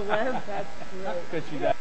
web. That's great. Good, you got.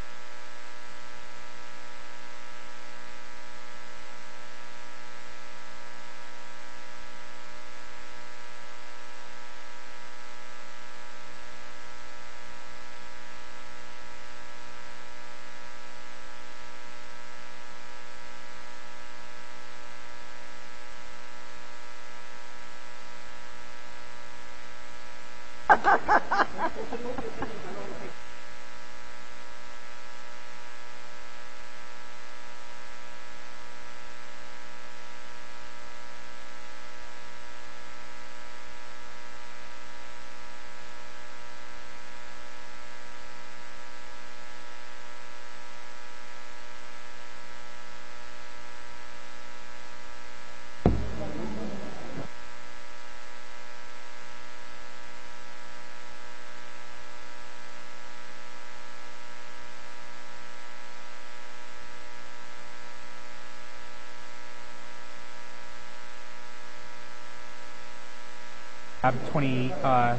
Tab 20. I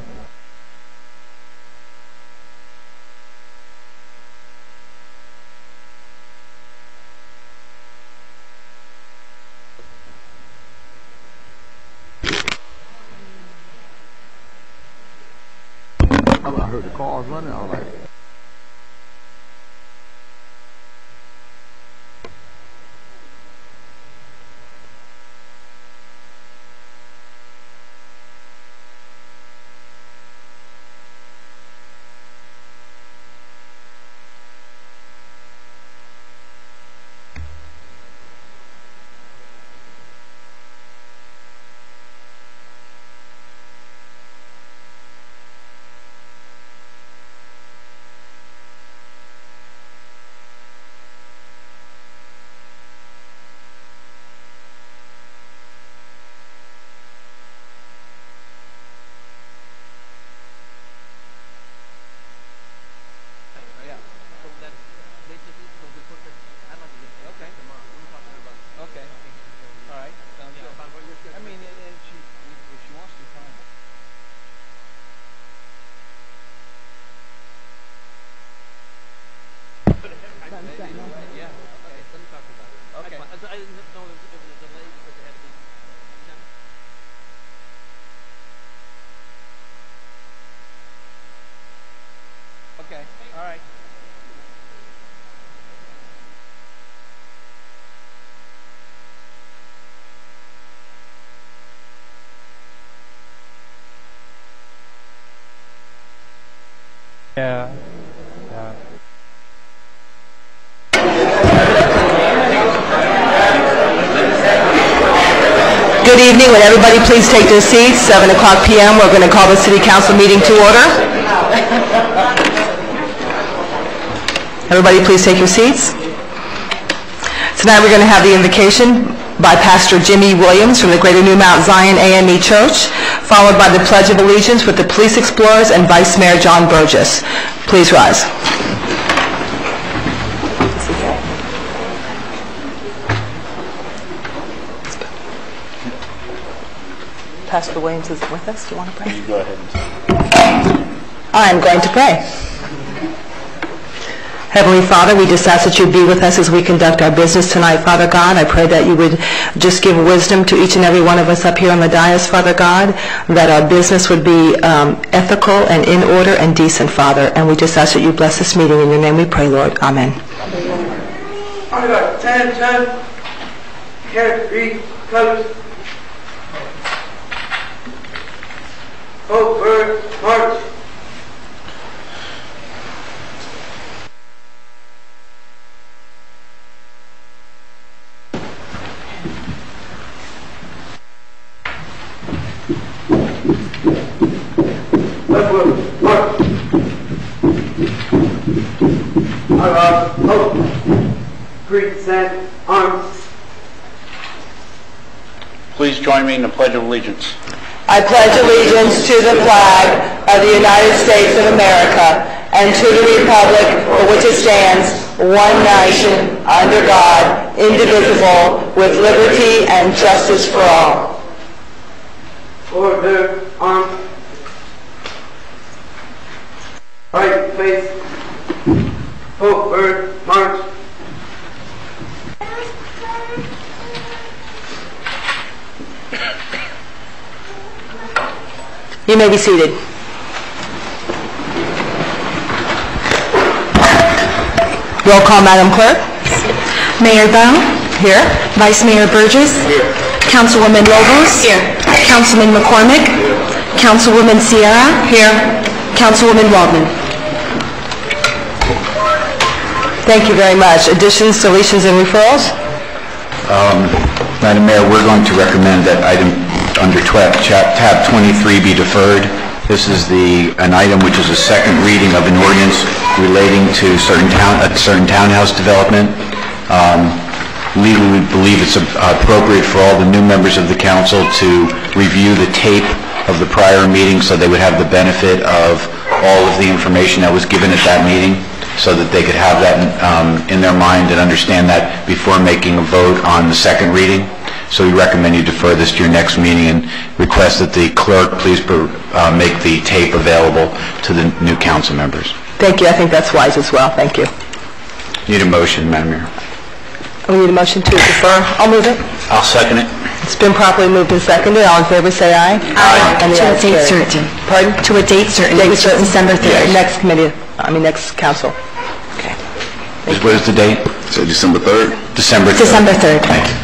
heard the cars running. I was like, Okay, all right. Yeah. Yeah. Good evening. Would everybody please take their seats? 7 o'clock p.m. We're going to call the City Council meeting to order. Everybody please take your seats. Tonight we're going to have the invocation by Pastor Jimmy Williams from the Greater New Mount Zion AME Church, followed by the Pledge of Allegiance with the Police Explorers and Vice Mayor John Burgess. Please rise. Pastor Williams is with us. Do you want to pray? you go ahead and I'm going to pray. Heavenly Father, we just ask that you be with us as we conduct our business tonight, Father God. I pray that you would just give wisdom to each and every one of us up here on the dais, Father God, that our business would be ethical and in order and decent, Father. And we just ask that you bless this meeting. In your name we pray, Lord. Amen. I got 10, carrot, beef, colors. Oh, bird, march. Leftward, march. I got hope. Greet, send, arms. Please join me in the Pledge of Allegiance. I pledge allegiance to the flag of the United States of America and to the republic for which it stands, one nation, under God, indivisible, with liberty and justice for all. Order, arms. Right face You may be seated. Roll call, Madam Clerk. Mayor Bell? Here. Vice Mayor Burgess? Here. Councilwoman Lobos? Here. Councilman McCormick? Here. Councilwoman Sierra? Here. Councilwoman Waldman? Thank you very much. Additions, deletions, and referrals? Madam Mayor, we're going to recommend that item under tab 23 be deferred. This is an item which is a second reading of an ordinance relating to a certain townhouse development. Legally, we believe it's appropriate for all the new members of the council to review the tape of the prior meeting so they would have the benefit of all of the information that was given at that meeting, so that they could have that in their mind and understand that before making a vote on the second reading. So we recommend you defer this to your next meeting and request that the clerk please make the tape available to the new council members. Thank you. I think that's wise as well. Thank you. Need a motion, Madam Mayor. We need a motion to defer. I'll move it. I'll second it. It's been properly moved and seconded. All in favor, say aye. Aye. And the To a ayes date carry. certain. Pardon? To a date certain, Date which is certain. December 3rd. Next council. Okay. What is the date? So December 3rd? December 3rd. December 3rd. Thank you.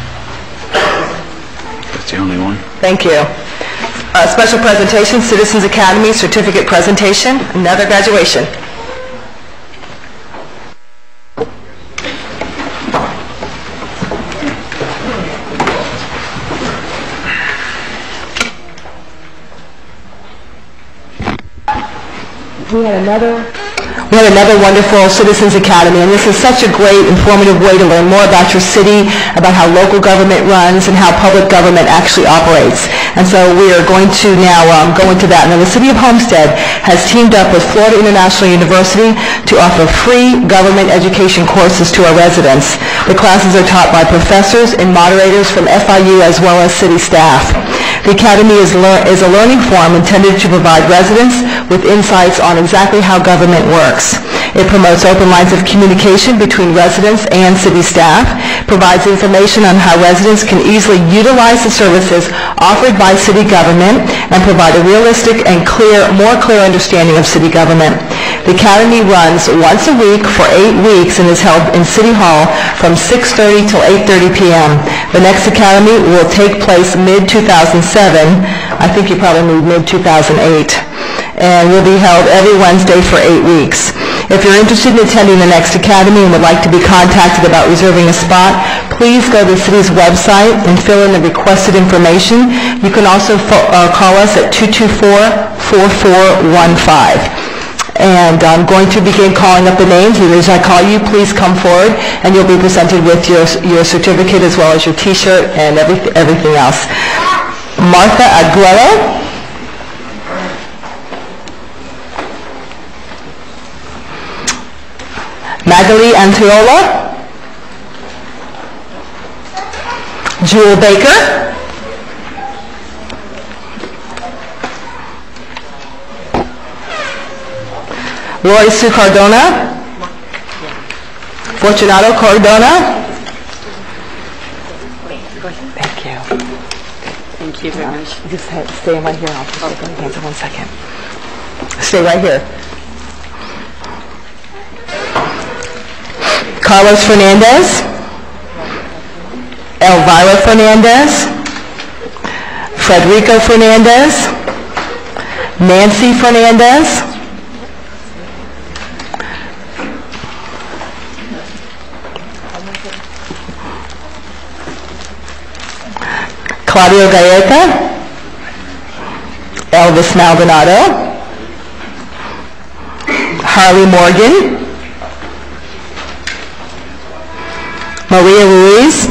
That's the only one. Thank you. Special presentation, Citizens Academy certificate presentation, another graduation. We had another wonderful Citizens Academy, and this is such a great, informative way to learn more about your city, about how local government runs, and how public government actually operates. And so we are going to now go into that. Now, the City of Homestead has teamed up with Florida International University to offer free government education courses to our residents. The classes are taught by professors and moderators from FIU as well as city staff. The Academy is a learning forum intended to provide residents with insights on exactly how government works. It promotes open lines of communication between residents and city staff, provides information on how residents can easily utilize the services offered by city government, and provide a realistic and more clear understanding of city government. The Academy runs once a week for 8 weeks and is held in City Hall from 6:30 till 8:30 p.m. The next Academy will take place mid-2007. I think you probably moved mid-2008. And will be held every Wednesday for 8 weeks. If you're interested in attending the next Academy and would like to be contacted about reserving a spot, please go to the city's website and fill in the requested information. You can also call us at 224-4415. And I'm going to begin calling up the names. As I call you, please come forward, and you'll be presented with your certificate as well as your T-shirt and everything else. Martha Aguero. Magali Antiola. Jewel Baker. Roy Sue Cardona. Fortunato Cardona. Thank you. Thank you very much. Just stay right here. I'll just take my hands in 1 second. Stay right here. Carlos Fernandez. Elvira Fernandez. Frederico Fernandez. Nancy Fernandez. Claudio Gaeta. Elvis Maldonado. Harley Morgan. Maria Ruiz.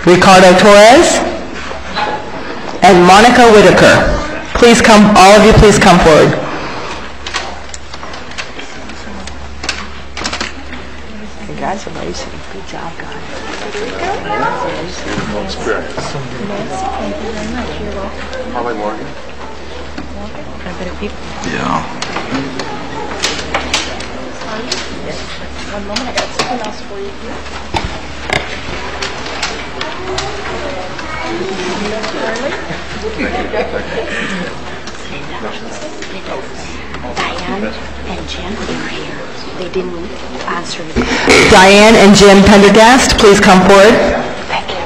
Ricardo Torres. And Monica Whitaker. Please come, all of you please come forward. Congratulations. Good job, guys. Harley Morgan? Yeah. One moment, I got something else for you here. Diane and Jim are here. They didn't answer. Diane and Jim Pendergast, please come forward. Thank you.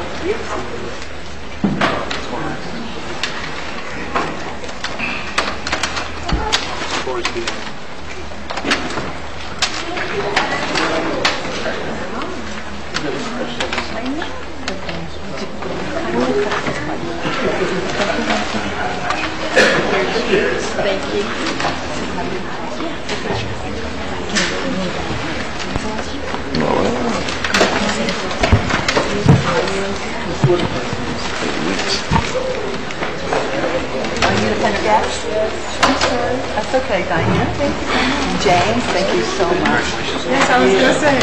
That's okay, Diane. Thank you. James, thank you so much. Yes, I was going to say.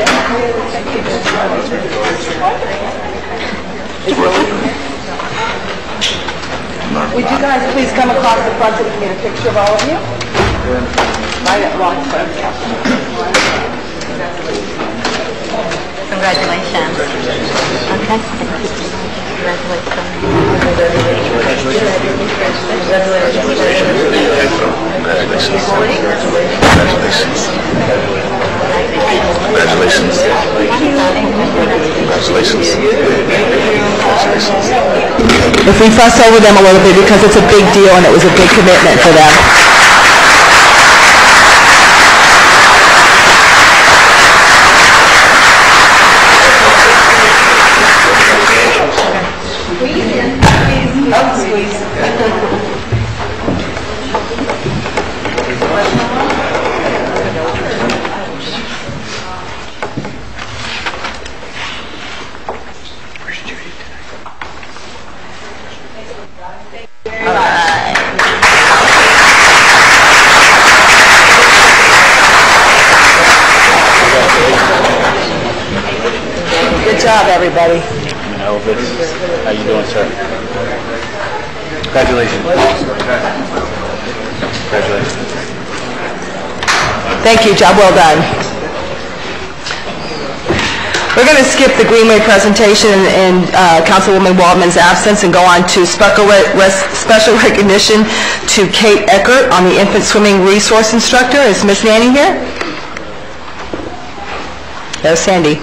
Would you guys please come across the front so we can get a picture of all of you? Right at long front. Congratulations. Okay. If we fuss over them a little bit, because it's a big deal and it was a big commitment for them. Good job, everybody. Elvis, how you doing, sir? Congratulations. Congratulations. Thank you, job well done. We're going to skip the Greenway presentation in Councilwoman Waldman's absence and go on to special recognition to Kate Eckert on the infant swimming resource instructor. Is Miss Nanny here? There's Sandy.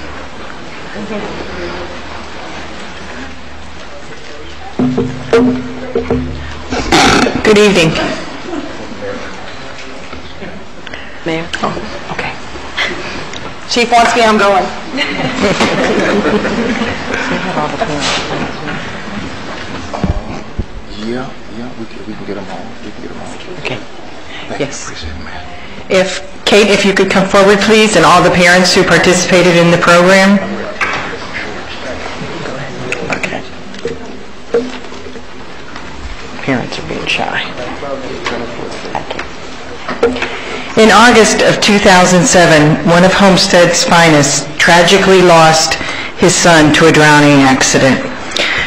Good evening. Mayor? Oh, okay. Chief wants me, I'm going. Yeah, we can get them all. We can get them all. Okay. Yes. Appreciate it, man. Kate, if you could come forward, please, and all the parents who participated in the program. Okay. Parents are being shy. In August of 2007, one of Homestead's finest tragically lost his son to a drowning accident.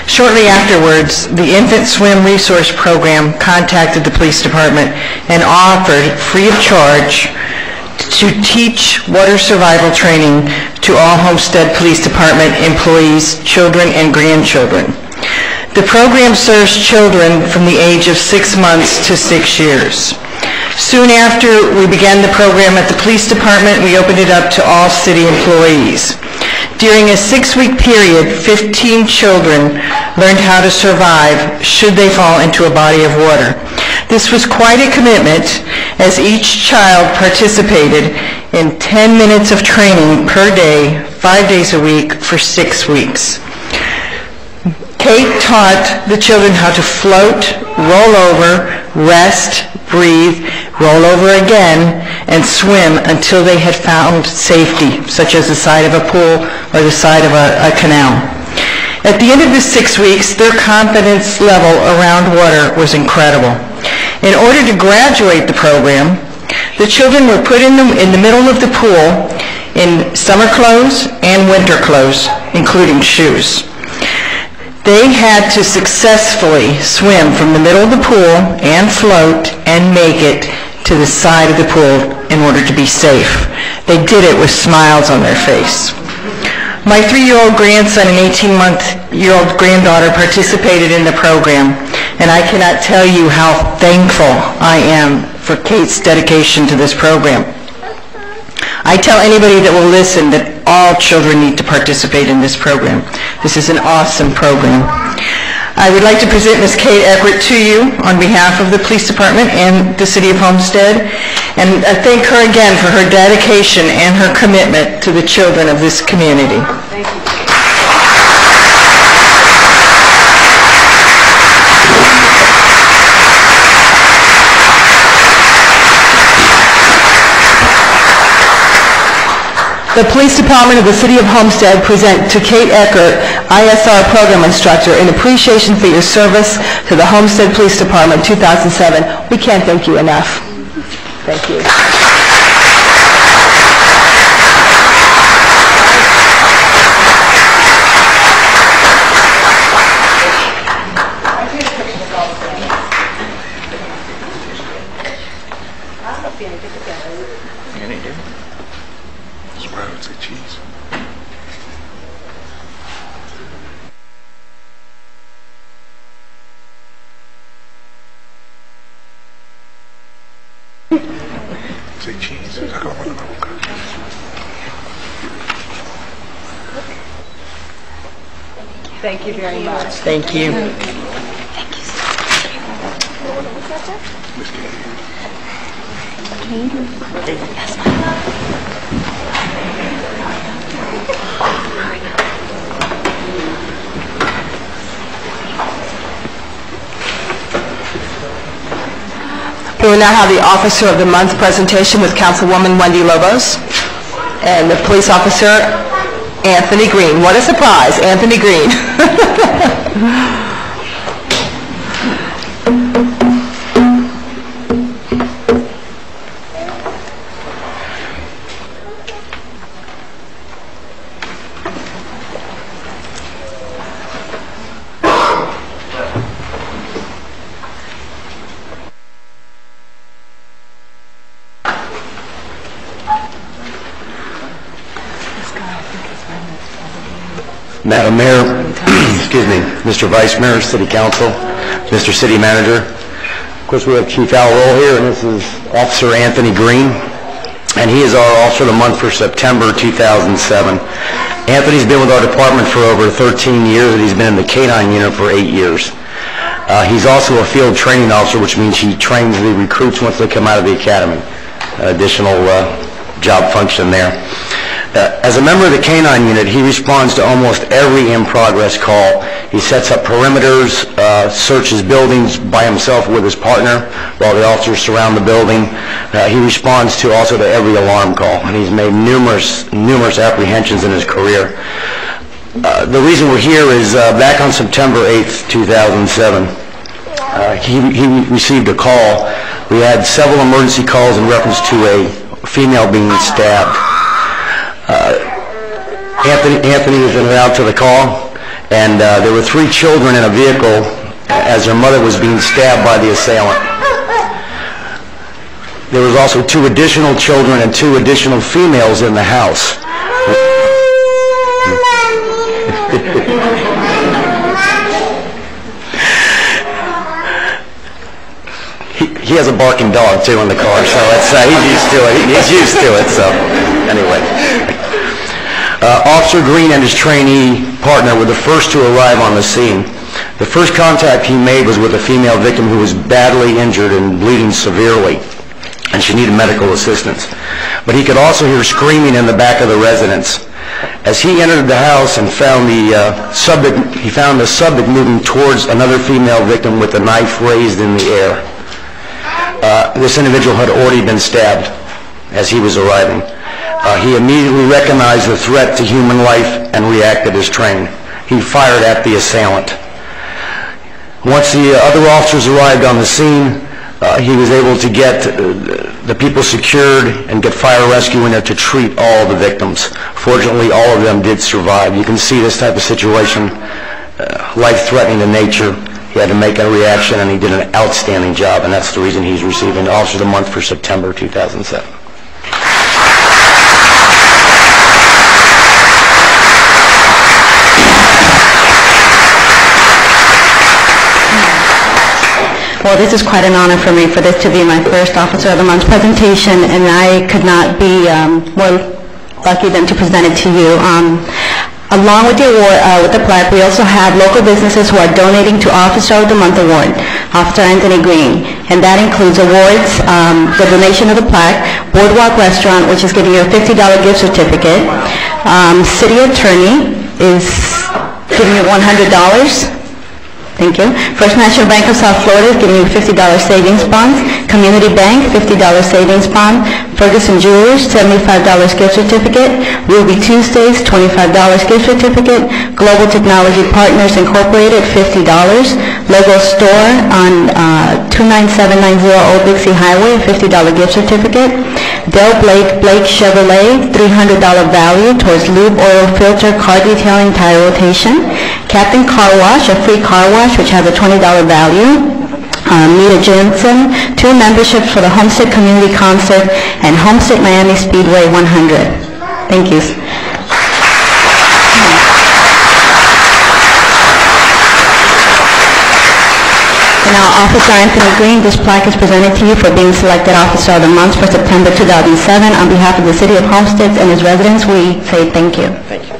Shortly afterwards, the Infant Swim Resource Program contacted the police department and offered, free of charge, to teach water survival training to all Homestead Police Department employees, children, and grandchildren. The program serves children from the age of 6 months to 6 years. Soon after we began the program at the police department, we opened it up to all city employees. During a 6-week period, 15 children learned how to survive should they fall into a body of water. This was quite a commitment, as each child participated in 10 minutes of training per day, 5 days a week, for 6 weeks. Kate taught the children how to float, roll over, rest, breathe, roll over again, and swim until they had found safety, such as the side of a pool or the side of a canal. At the end of the 6 weeks, their confidence level around water was incredible. In order to graduate the program, the children were put in the middle of the pool in summer clothes and winter clothes, including shoes. They had to successfully swim from the middle of the pool and float and make it to the side of the pool in order to be safe. They did it with smiles on their face. My 3-year-old grandson and 18-month-old granddaughter participated in the program, and I cannot tell you how thankful I am for Kate's dedication to this program. I tell anybody that will listen that all children need to participate in this program. This is an awesome program. I would like to present Ms. Kate Eckert to you on behalf of the Police Department and the City of Homestead, and I thank her again for her dedication and her commitment to the children of this community. Thank you. The Police Department of the City of Homestead present to Kate Eckert, ISR Program Instructor, in appreciation for your service to the Homestead Police Department 2007. We can't thank you enough. Thank you. Sprouts and cheese. Say cheese. Saca la mano en la boca. Thank you very much. Thank you. We will now have the Officer of the Month presentation with Councilwoman Wendy Lobos and the Police Officer Anthony Green. What a surprise, Anthony Green. Madam Mayor, excuse me, Mr. Vice Mayor, City Council, Mr. City Manager. Of course, we have Chief Al Roll here, and this is Officer Anthony Green, and he is our Officer of the Month for September 2007. Anthony's been with our department for over 13 years, and he's been in the K-9 unit for 8 years. He's also a field training officer, which means he trains the recruits once they come out of the academy. Additional job function there. As a member of the K-9 unit, he responds to almost every in-progress call. He sets up perimeters, searches buildings by himself with his partner while the officers surround the building. He responds also to every alarm call, and he's made numerous apprehensions in his career. The reason we're here is back on September 8th, 2007, he received a call. We had several emergency calls in reference to a female being stabbed. Anthony was in and out to the call, and there were 3 children in a vehicle as their mother was being stabbed by the assailant. There was also 2 additional children and 2 additional females in the house. He has a barking dog too in the car, so it's, he's used to it. He's used to it. So anyway, Officer Green and his trainee partner were the first to arrive on the scene. The first contact he made was with a female victim who was badly injured and bleeding severely, and she needed medical assistance. But he could also hear screaming in the back of the residence. As he entered the house and found the subject moving towards another female victim with a knife raised in the air. This individual had already been stabbed as he was arriving. He immediately recognized the threat to human life and reacted as trained. He fired at the assailant. Once the other officers arrived on the scene, he was able to get the people secured and get fire rescue in there to treat all the victims. Fortunately, all of them did survive. You can see this type of situation, life-threatening in nature. He had to make a reaction, and he did an outstanding job, and that's the reason he's receiving Officer of the Month for September 2007. Well, this is quite an honor for me for this to be my first Officer of the Month presentation, and I could not be more lucky than to present it to you. Along with the award, with the plaque, we also have local businesses who are donating to Officer of the Month Award, Officer Anthony Green, and that includes awards, the donation of the plaque, Boardwalk Restaurant, which is giving you a $50 gift certificate. City Attorney is giving you $100. Thank you. First National Bank of South Florida is giving you $50 savings bonds. Community Bank, $50 savings bond. Ferguson Jewelers, $75 gift certificate. Ruby Tuesdays, $25 gift certificate. Global Technology Partners Incorporated, $50. Logo Store on 29790 Old Dixie Highway, a $50 gift certificate. Del Blake Chevrolet, $300 value towards lube oil filter car detailing tire rotation. Captain Car Wash, a free car wash which has a $20 value. Mita Jensen, 2 memberships for the Homestead Community Concert and Homestead Miami Speedway 100. Thank you. And now, Officer Anthony Green, this plaque is presented to you for being selected Officer of the Month for September 2007. On behalf of the City of Homestead and its residents, we say thank you. Thank you.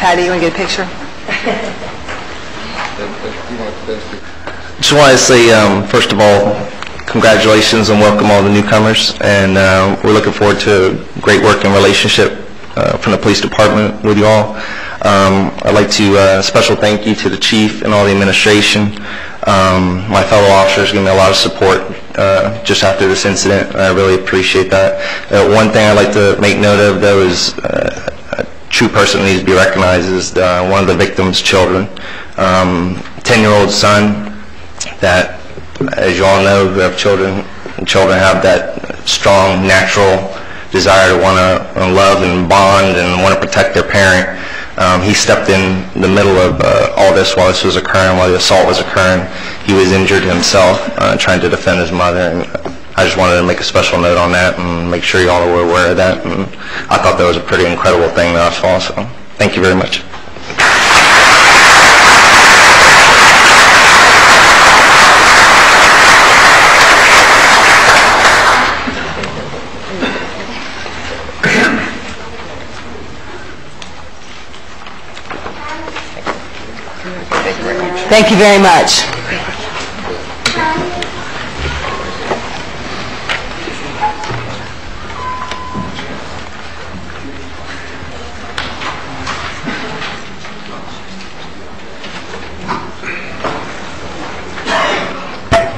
Patty, you want to get a picture? Just want to say, first of all, congratulations and welcome all the newcomers, and we're looking forward to a great working relationship from the police department with you all. I'd like to special thank you to the chief and all the administration. My fellow officers gave me a lot of support just after this incident, and I really appreciate that. One thing I'd like to make note of, though, is a true person that needs to be recognized is one of the victim's children. 10-year-old son that, as you all know, who have children, and children have that strong, natural desire to want to love and bond and want to protect their parent. He stepped in the middle of all this while this was occurring, while the assault was occurring. He was injured himself, trying to defend his mother, and I just wanted to make a special note on that and make sure you all were aware of that. And I thought that was a pretty incredible thing that I saw, so thank you very much. Thank you very much.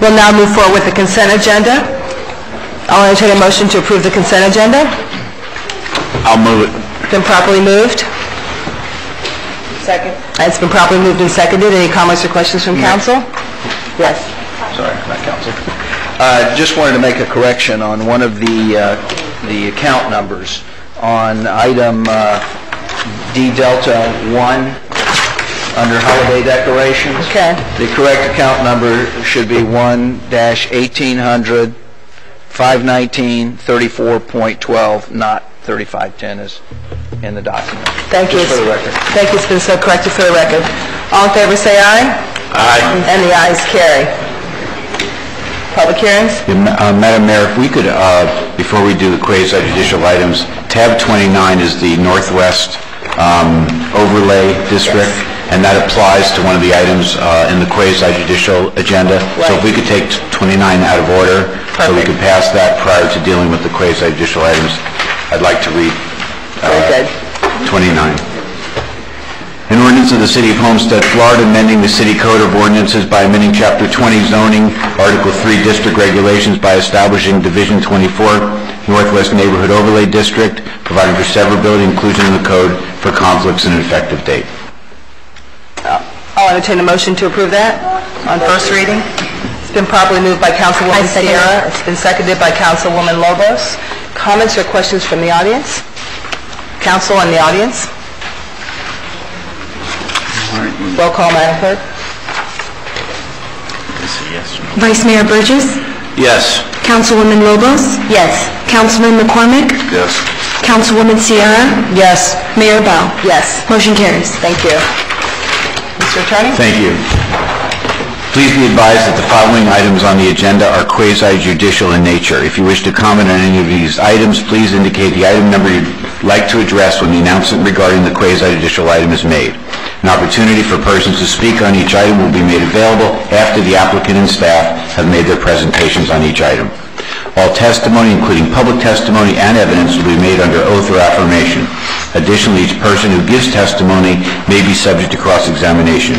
We'll now move forward with the consent agenda. I'll entertain a motion to approve the consent agenda. I'll move it. Been properly moved. Second. It's been properly moved and seconded. Any comments or questions from council? Yes. Sorry, not council. Just wanted to make a correction on one of the account numbers on item D Delta 1 under holiday decorations. Okay. The correct account number should be 1-1800-519-34.12, not 3510 as in the document. Thank you. Just for the record. Thank you. It's been so corrected for the record. All in favor say aye. Aye. And the ayes carry. Public hearings? Madam Mayor, if we could, before we do the quasi-judicial items, tab 29 is the Northwest Overlay District, and that applies to one of the items in the quasi-judicial agenda. Right. So if we could take 29 out of order, so we could pass that prior to dealing with the quasi-judicial items, I'd like to read 29. An ordinance of the City of Homestead, Florida, amending the City Code of Ordinances by amending Chapter 20 zoning, Article 3 district regulations by establishing Division 24 Northwest Neighborhood Overlay District, providing for severability inclusion in the code for conflicts and an effective date. I'll entertain a motion to approve that on first reading. It's been properly moved by Councilwoman Sierra. It's been seconded by Councilwoman Lobos. Comments or questions from the audience? Council and the audience? Roll call, Madam Clerk. Vice Mayor Burgess? Yes. Councilwoman Lobos? Yes. Councilman McCormick? Yes. Councilwoman Sierra. Yes. Mayor Bell. Yes. Motion carries. Thank you. Mr. Attorney? Thank you. Please be advised that the following items on the agenda are quasi-judicial in nature. If you wish to comment on any of these items, please indicate the item number you'd like to address when the announcement regarding the quasi-judicial item is made. An opportunity for persons to speak on each item will be made available after the applicant and staff have made their presentations on each item. All testimony, including public testimony and evidence, will be made under oath or affirmation. Additionally, each person who gives testimony may be subject to cross-examination.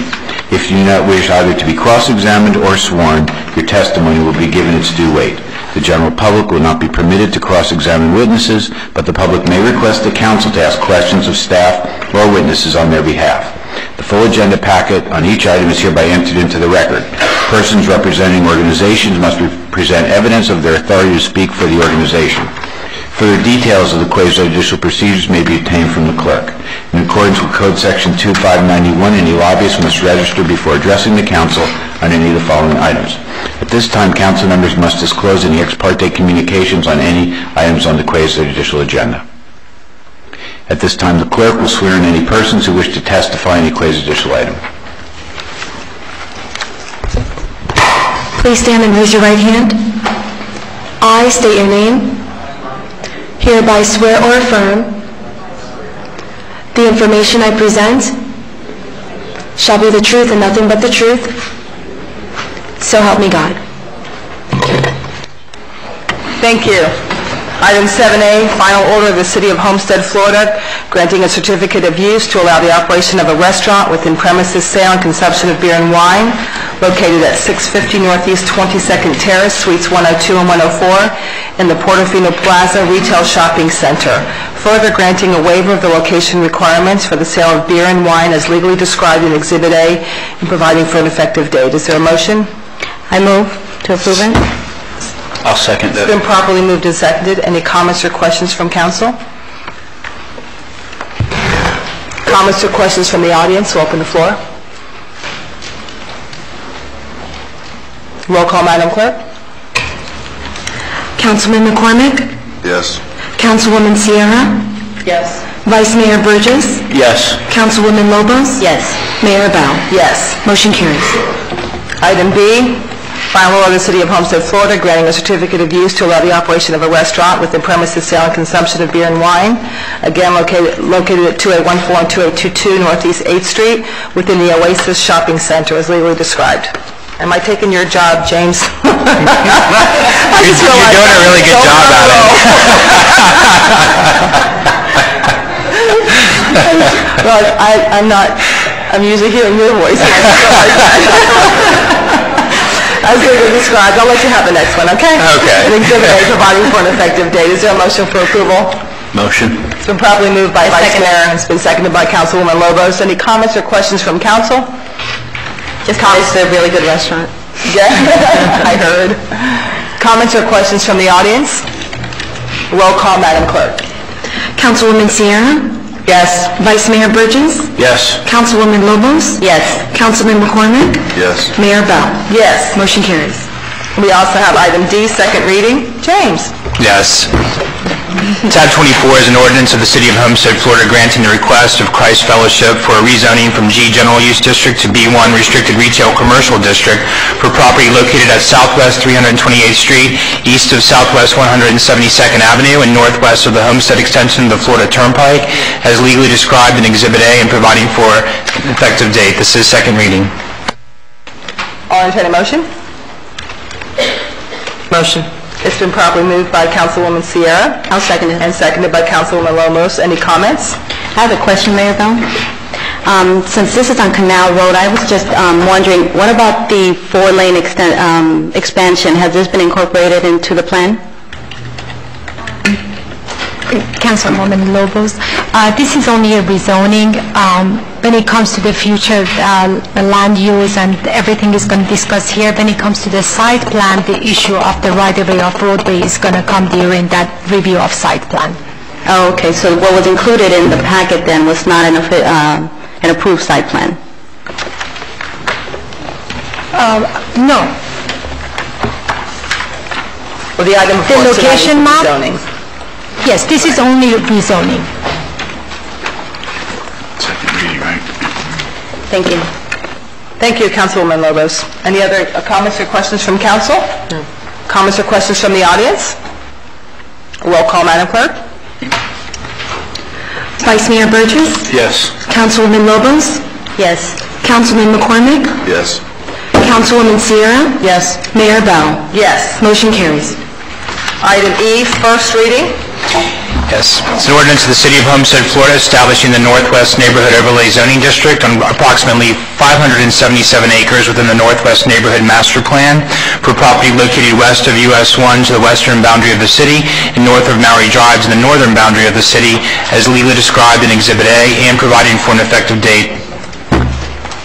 If you do not wish either to be cross-examined or sworn, your testimony will be given its due weight. The general public will not be permitted to cross-examine witnesses, but the public may request the counsel to ask questions of staff or witnesses on their behalf. The full agenda packet on each item is hereby entered into the record. Persons representing organizations must present evidence of their authority to speak for the organization. Further details of the quasi-judicial procedures may be obtained from the clerk. In accordance with Code Section 2591, any lobbyist must register before addressing the council on any of the following items. At this time, council members must disclose any ex parte communications on any items on the quasi-judicial agenda. At this time, the clerk will swear in any persons who wish to testify on any quasi-judicial item. Please stand and raise your right hand. I state your name. Hereby swear or affirm the information I present shall be the truth and nothing but the truth. So help me God. Thank you. Item 7A, final order of the City of Homestead, Florida, granting a certificate of use to allow the operation of a restaurant within premises sale and consumption of beer and wine located at 650 Northeast 22nd Terrace, Suites 102 and 104 in the Portofino Plaza Retail Shopping Center. Further, granting a waiver of the location requirements for the sale of beer and wine as legally described in Exhibit A and providing for an effective date. Is there a motion? I move to approve it. I'll second It's that. been properly moved and seconded. Any comments or questions from council? Comments or questions from the audience? We'll open the floor. Roll call, Madam Clerk. Councilman McCormick. Yes. Councilwoman Sierra. Yes. Vice Mayor Burgess. Yes. Councilwoman Lobos. Yes. Mayor Bell. Yes. Motion carries. Item B, final order of the City of Homestead, Florida, granting a certificate of use to allow the operation of a restaurant within premises sale and consumption of beer and wine, again located at 2814 and 2822 Northeast 8th Street within the Oasis Shopping Center as legally described. Am I taking your job, James? You're doing a really good job at it. Well, I'm usually hearing your voice. As legally described, I'll let you have the next one, okay? Okay. And Exhibit A, providing for an effective date. Is there a motion for approval? Motion. It's been properly moved by Vice Mayor and it's been seconded by Councilwoman Lobos. Any comments or questions from council? Just comments to a really good restaurant. Yeah, I heard. Comments or questions from the audience? Roll call, Madam Clerk. Councilwoman Sierra. Yes. Vice Mayor Burgess. Yes. Councilwoman Lobos. Yes. Councilman McCormick. Yes. Mayor Bell. Yes. Motion carries. We also have item D, second reading. James. Yes. Tab 24 is an ordinance of the City of Homestead, Florida, granting the request of Christ Fellowship for a rezoning from G General Use District to B1 Restricted Retail Commercial District for property located at Southwest 328th Street, east of Southwest 172nd Avenue, and northwest of the Homestead extension of the Florida Turnpike, as legally described in Exhibit A and providing for an effective date. This is second reading. I'll entertain a motion. Motion. It's been properly moved by Councilwoman Sierra I'll second it. and seconded by Councilwoman Lobos. Any comments? I have a question, Mayor Bell. Since this is on Canal Road, I was just wondering, what about the four-lane expansion? Has this been incorporated into the plan? Councilwoman Lobos. This is only a rezoning. When it comes to the future land use and everything is going to discuss here, when it comes to the site plan, the issue of the right-of-way of roadway is going to come during that review of site plan. Oh, okay, so what was included in the packet then was not an approved site plan? No. Well, the item The before us tonight is location map? rezoning. Yes, this is only rezoning. Second reading, right? Thank you. Thank you, Councilwoman Lobos. Any other comments or questions from council? Comments or questions from the audience? Roll call, Madam Clerk. Vice Mayor Burgess? Yes. Councilwoman Lobos? Yes. Councilman McCormick? Yes. Councilwoman Sierra? Yes. Mayor Bell? Yes. Motion carries. Item E, first reading. Yes. It's an ordinance of the City of Homestead, Florida, establishing the Northwest Neighborhood Overlay Zoning District on approximately 577 acres within the Northwest Neighborhood Master Plan for property located west of US 1 to the western boundary of the city and north of Maury Drive to the northern boundary of the city as legally described in Exhibit A and providing for an effective date.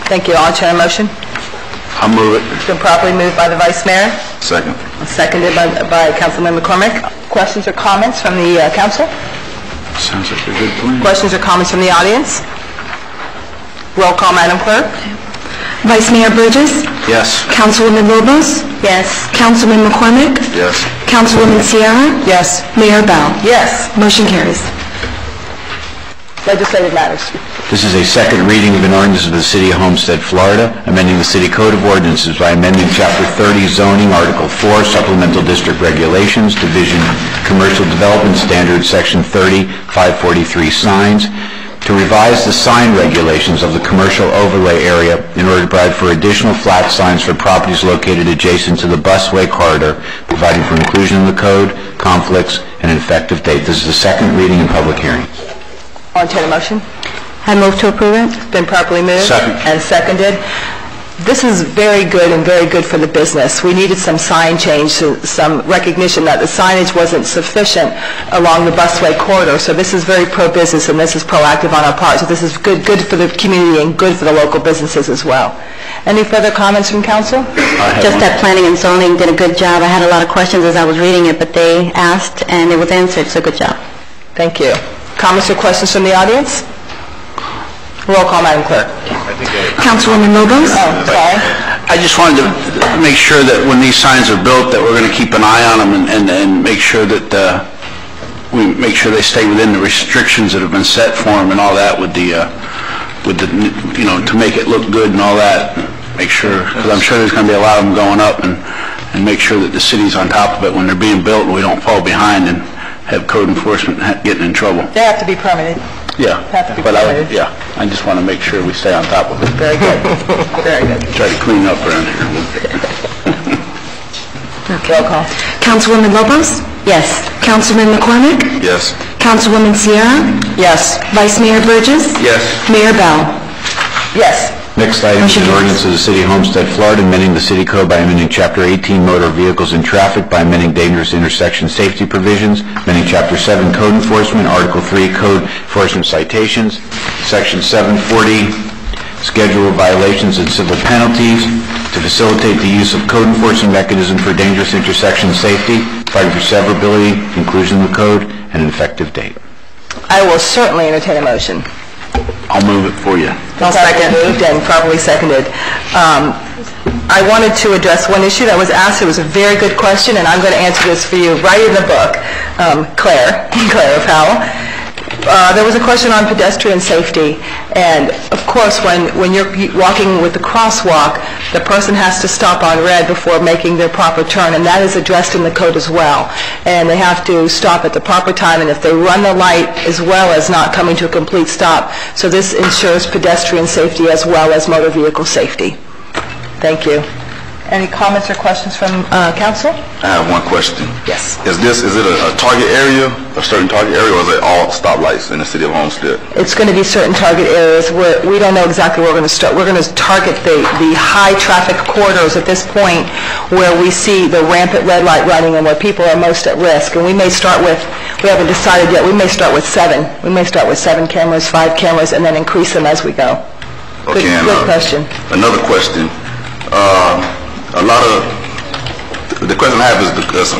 Thank you. I'll entertain a motion. I'll move it. It's been properly moved by the Vice Mayor, Second. seconded by Councilman McCormick. Questions or comments from the council? Sounds like a good plan. Questions or comments from the audience? Roll call, Madam Clerk. Vice Mayor Burgess? Yes. Councilwoman Lobos? Yes. Councilman McCormick? Yes. Councilwoman Sierra? Yes. Mayor Bell? Yes. Motion carries. Legislative matters. This is a second reading of an ordinance of the City of Homestead, Florida, amending the City Code of Ordinances by amending Chapter 30 zoning, Article 4, Supplemental District Regulations, Division Commercial Development Standards, Section 30, 543 signs, to revise the sign regulations of the commercial overlay area in order to provide for additional flat signs for properties located adjacent to the busway corridor, providing for inclusion in the code, conflicts, and an effective date. This is the second reading and public hearing. I'll entertain a motion. I move to approve it. It's been properly moved. Second. And seconded. This is very good and very good for the business. We needed some sign change, some recognition that the signage wasn't sufficient along the busway corridor. So this is very pro-business, and this is proactive on our part. So this is good for the community and good for the local businesses as well. Any further comments from council? Just that planning and zoning did a good job. I had a lot of questions as I was reading it, but they asked and it was answered, so good job. Thank you. Comments or questions from the audience? Roll call, Madam Clerk. Councilwoman Lobos? Oh, sorry. I just wanted to make sure that when these signs are built, that we're going to keep an eye on them and make sure that we make sure they stay within the restrictions that have been set for them and all that with the, you know, to make it look good and all that. Make sure, because I'm sure there's going to be a lot of them going up, and make sure that the city's on top of it when they're being built and we don't fall behind and have code enforcement getting in trouble. They have to be permitted. Yeah, Have to be but permitted. I just want to make sure we stay on top of it. Very good. Very good. Try to clean up around here. Roll call. Councilwoman Lobos? Yes. Councilman McCormick? Yes. Councilwoman Sierra? Yes. Vice Mayor Burgess? Yes. Mayor Bell? Yes. Next item is an ordinance of the City of Homestead, Florida, amending the City Code by amending Chapter 18 Motor Vehicles and Traffic by amending dangerous intersection safety provisions, amending Chapter 7 Code Enforcement, Article 3 Code Enforcement Citations, Section 740 Schedule of Violations and Civil Penalties, to facilitate the use of code enforcement mechanism for dangerous intersection safety, providing for severability, inclusion in the code, and an effective date. I will certainly entertain a motion. I'll move it for you. I'll second. Moved and properly seconded. I wanted to address one issue that was asked. It was a very good question, and I'm going to answer this for you right in the book. Claire Powell. There was a question on pedestrian safety, and of course when you're walking with the crosswalk, the person has to stop on red before making their proper turn, and that is addressed in the code as well. And they have to stop at the proper time, and if they run the light as well as not coming to a complete stop. So this ensures pedestrian safety as well as motor vehicle safety. Thank you. Any comments or questions from council? I have one question. Yes. Is it a target area, a certain target area, or is it all stoplights in the city of Homestead? It's going to be certain target areas where we don't know exactly where we're going to start. We're going to target the high traffic corridors at this point where we see the rampant red light running and where people are most at risk. And we may start with, we haven't decided yet, we may start with 7. We may start with 7 cameras, 5 cameras, and then increase them as we go. Okay, good question. Another question. A lot of the question I have is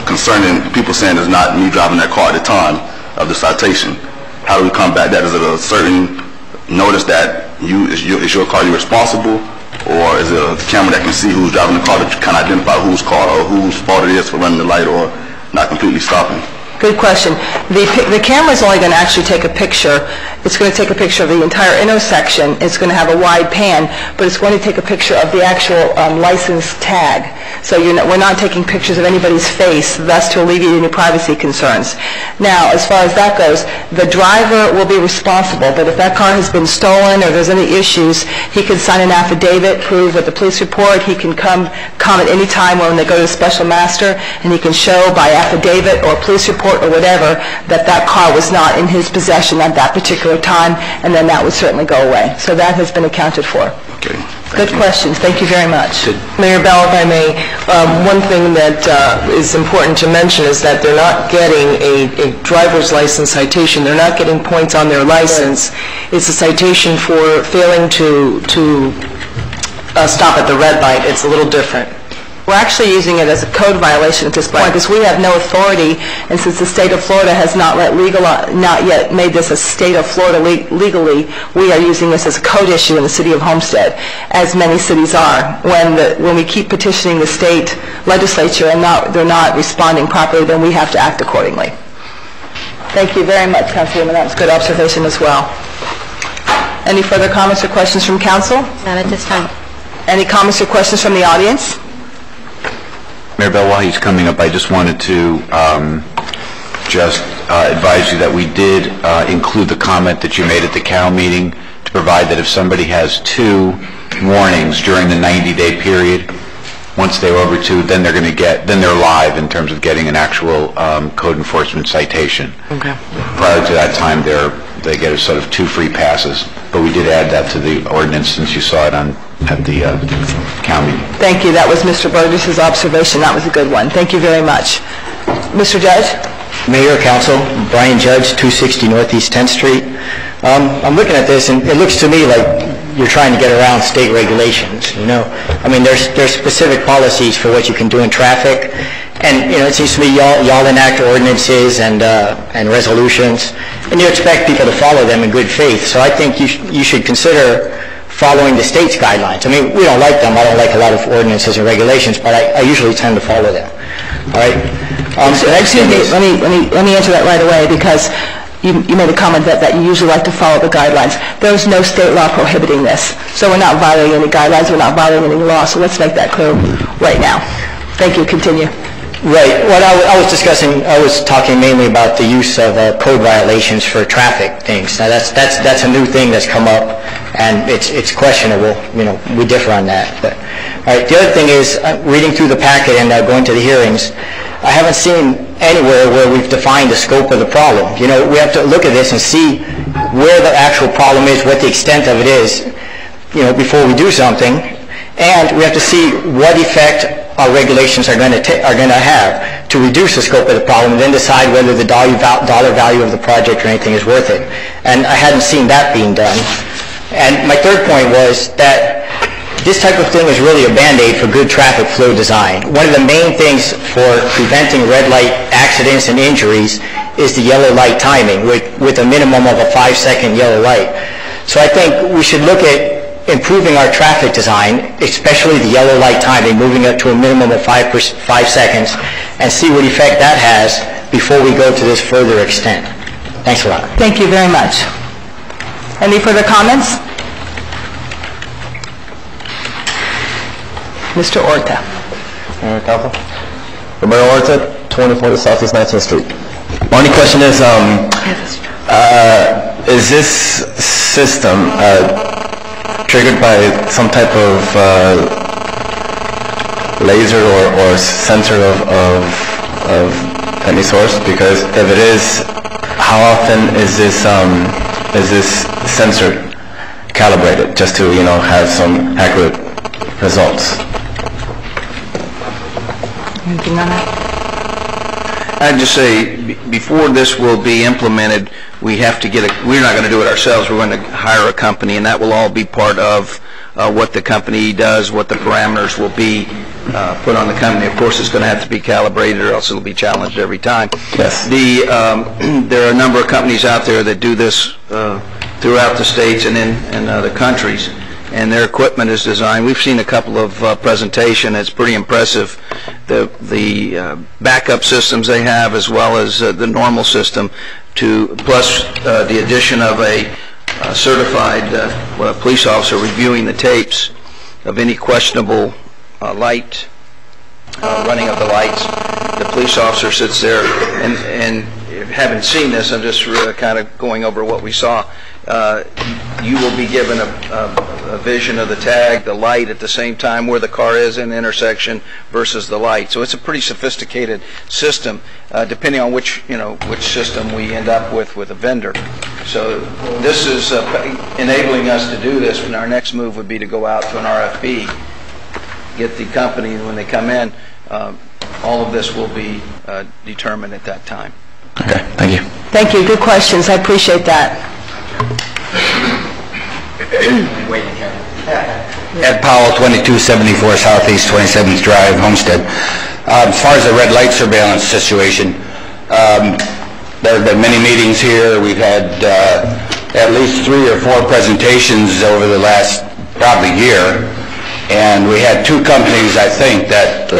concerning people saying it's not me driving that car at the time of the citation. How do we combat that? Is it a certain notice that is your car you're responsible, or is it a camera that can see who's driving the car that can identify whose car or whose fault it is for running the light or not completely stopping? Good question. The camera's only going to actually take a picture. It's going to take a picture of the entire intersection. It's going to have a wide pan, but it's going to take a picture of the actual license tag. So we're not taking pictures of anybody's face, thus to alleviate any privacy concerns. Now, as far as that goes, the driver will be responsible, but if that car has been stolen or there's any issues, he can sign an affidavit, prove with the police report. He can come at any time when they go to the special master, and he can show by affidavit or police report or whatever that that car was not in his possession at that particular time, and then that would certainly go away. So that has been accounted for. Okay. Good questions. Thank you very much. Mayor Bell, if I may, one thing that is important to mention is that they're not getting a driver's license citation. They're not getting points on their license. It's a citation for failing to stop at the red light. It's a little different. We're actually using it as a code violation at this point because we have no authority, and since the state of Florida has not yet made this a state of Florida legally, we are using this as a code issue in the city of Homestead, as many cities are. When we keep petitioning the state legislature and they're not responding properly, then we have to act accordingly. Thank you very much, Councilwoman. That was good observation as well. Any further comments or questions from council? Not at this time. Any comments or questions from the audience? Mayor Bell, while he's coming up, I just wanted to advise you that we did include the comment that you made at the Cal meeting to provide that if somebody has 2 warnings during the 90-day period, once they're over 2, then they're live in terms of getting an actual code enforcement citation. Okay. Prior to that time, they get a sort of 2 free passes, but we did add that to the ordinance since you saw it at the county. Thank you. That was Mr. Burgess's observation. That was a good one. Thank you very much. Mr. Judge? Mayor, Council, Brian Judge, 260 Northeast 10th Street. I'm looking at this, and it looks to me like you're trying to get around state regulations, I mean, there's specific policies for what you can do in traffic, and, it seems to me y'all enact ordinances and resolutions, and you expect people to follow them in good faith. So I think you should consider following the state's guidelines. I mean, we don't like them. I don't like a lot of ordinances and regulations, but I usually tend to follow them. All right? Excuse me. Let me answer that right away, because you made a comment that you usually like to follow the guidelines. There's no state law prohibiting this. So we're not violating any guidelines. We're not violating any law. So let's make that clear right now. Thank you. Continue. Right. What I was discussing, I was talking mainly about the use of code violations for traffic things. Now that's a new thing that's come up, and it's questionable. We differ on that. But all right. The other thing is, reading through the packet and going to the hearings, I haven't seen anywhere where we've defined the scope of the problem. We have to look at this and see where the actual problem is, what the extent of it is, before we do something, and we have to see what effect our regulations are going to have to reduce the scope of the problem, and then decide whether the dollar value of the project or anything is worth it. And I hadn't seen that being done. And my third point was that this type of thing is really a Band-Aid for good traffic flow design. One of the main things for preventing red light accidents and injuries is the yellow light timing, with a minimum of a 5-second yellow light. So I think we should look at improving our traffic design, especially the yellow light timing, moving it to a minimum of 5 seconds, and see what effect that has before we go to this further extent. Thanks a lot. Thank you very much. Any further comments? Mr. Orta. Council. Romero Orta, 24 Southeast 19th Street. My only question is this system triggered by some type of laser or sensor of any source? Because if it is, how often is this sensor calibrated just to have some accurate results? Anything on that? I'd just say, before this will be implemented, we have to we're not going to do it ourselves. We're going to hire a company, and that will all be part of what the company does, what the parameters will be put on the company. Of course, it's going to have to be calibrated, or else it'll be challenged every time. Yes. There are a number of companies out there that do this throughout the states and in other countries. and their equipment is designed. We've seen a couple of presentation. It's pretty impressive. The backup systems they have, as well as the normal system, plus the addition of a certified police officer reviewing the tapes of any questionable light, running of the lights. The police officer sits there, and having seen this, I'm just kind of going over what we saw. You will be given a vision of the tag, the light at the same time, where the car is in the intersection versus the light. So it's a pretty sophisticated system, depending on which system we end up with a vendor. So this is enabling us to do this, and our next move would be to go out to an RFP, get the company, and when they come in, all of this will be determined at that time. Okay, thank you. Thank you. Good questions. I appreciate that. Ed Powell, 2274 Southeast 27th Drive, Homestead. As far as the red light surveillance situation, there have been many meetings here. We've had at least 3 or 4 presentations over the last probably year, and we had 2 companies, I think, that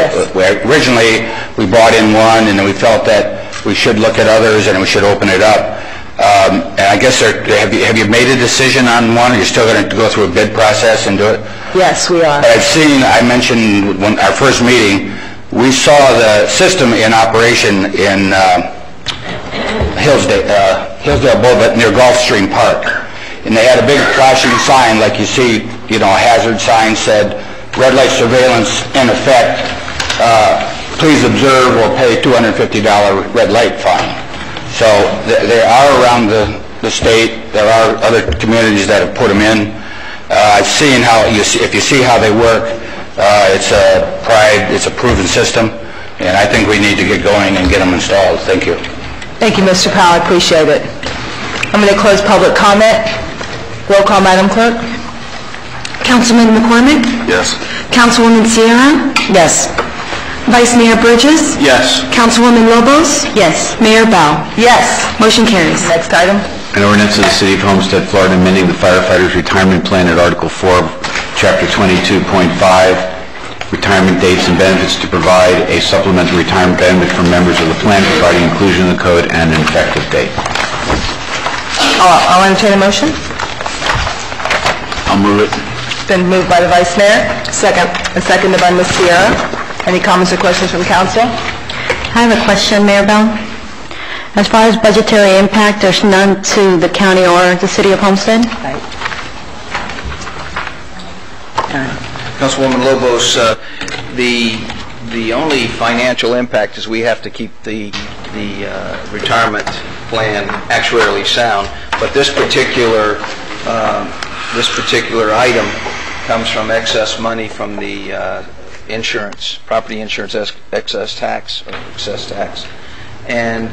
originally we brought in one, and then we felt that we should look at others and we should open it up. And I guess, have you made a decision on one? Or you're still going to go through a bid process and do it? Yes, we are. I mentioned when our first meeting, we saw the system in operation in Hillsdale Boulevard near Gulfstream Park. And they had a big flashing sign, like you see, a hazard sign said, red light surveillance in effect, please observe or pay $250 red light fine. So they are around the state. There are other communities that have put them in. I've seen if you see how they work, it's a proven system, and I think we need to get going and get them installed. Thank you. Thank you, Mr. Powell. I appreciate it. I'm going to close public comment. Roll call, Madam Clerk. Councilman McCormick? Yes. Councilwoman Sierra? Yes. Vice Mayor Burgess? Yes. Councilwoman Lobos? Yes. Mayor Bell? Yes. Motion carries. Next item. An ordinance of the City of Homestead, Florida, amending the firefighters' retirement plan at Article 4, Chapter 22.5, retirement dates and benefits to provide a supplemental retirement benefit for members of the plan, providing inclusion in the code and an effective date. I'll entertain a motion. I'll move it. Been moved by the Vice Mayor. Second. And seconded by Ms. Sierra. Any comments or questions from council? I have a question, Mayor Bell. As far as budgetary impact, there's none to the county or the city of Homestead? Councilwoman Lobos, the only financial impact is we have to keep the retirement plan actuarially sound, but this particular item comes from excess money from the insurance, property insurance excess tax, and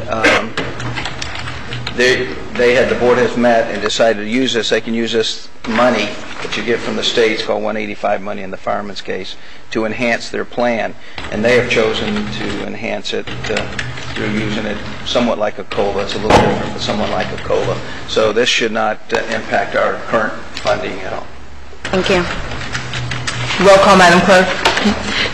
the board has met and decided to use this. They can use this money that you get from the state, it's called 185 money in the fireman's case, to enhance their plan, and they have chosen to enhance it through using it somewhat like a COLA. It's a little different, but somewhat like a COLA. So this should not impact our current funding at all. Thank you. Roll call, Madam Clerk.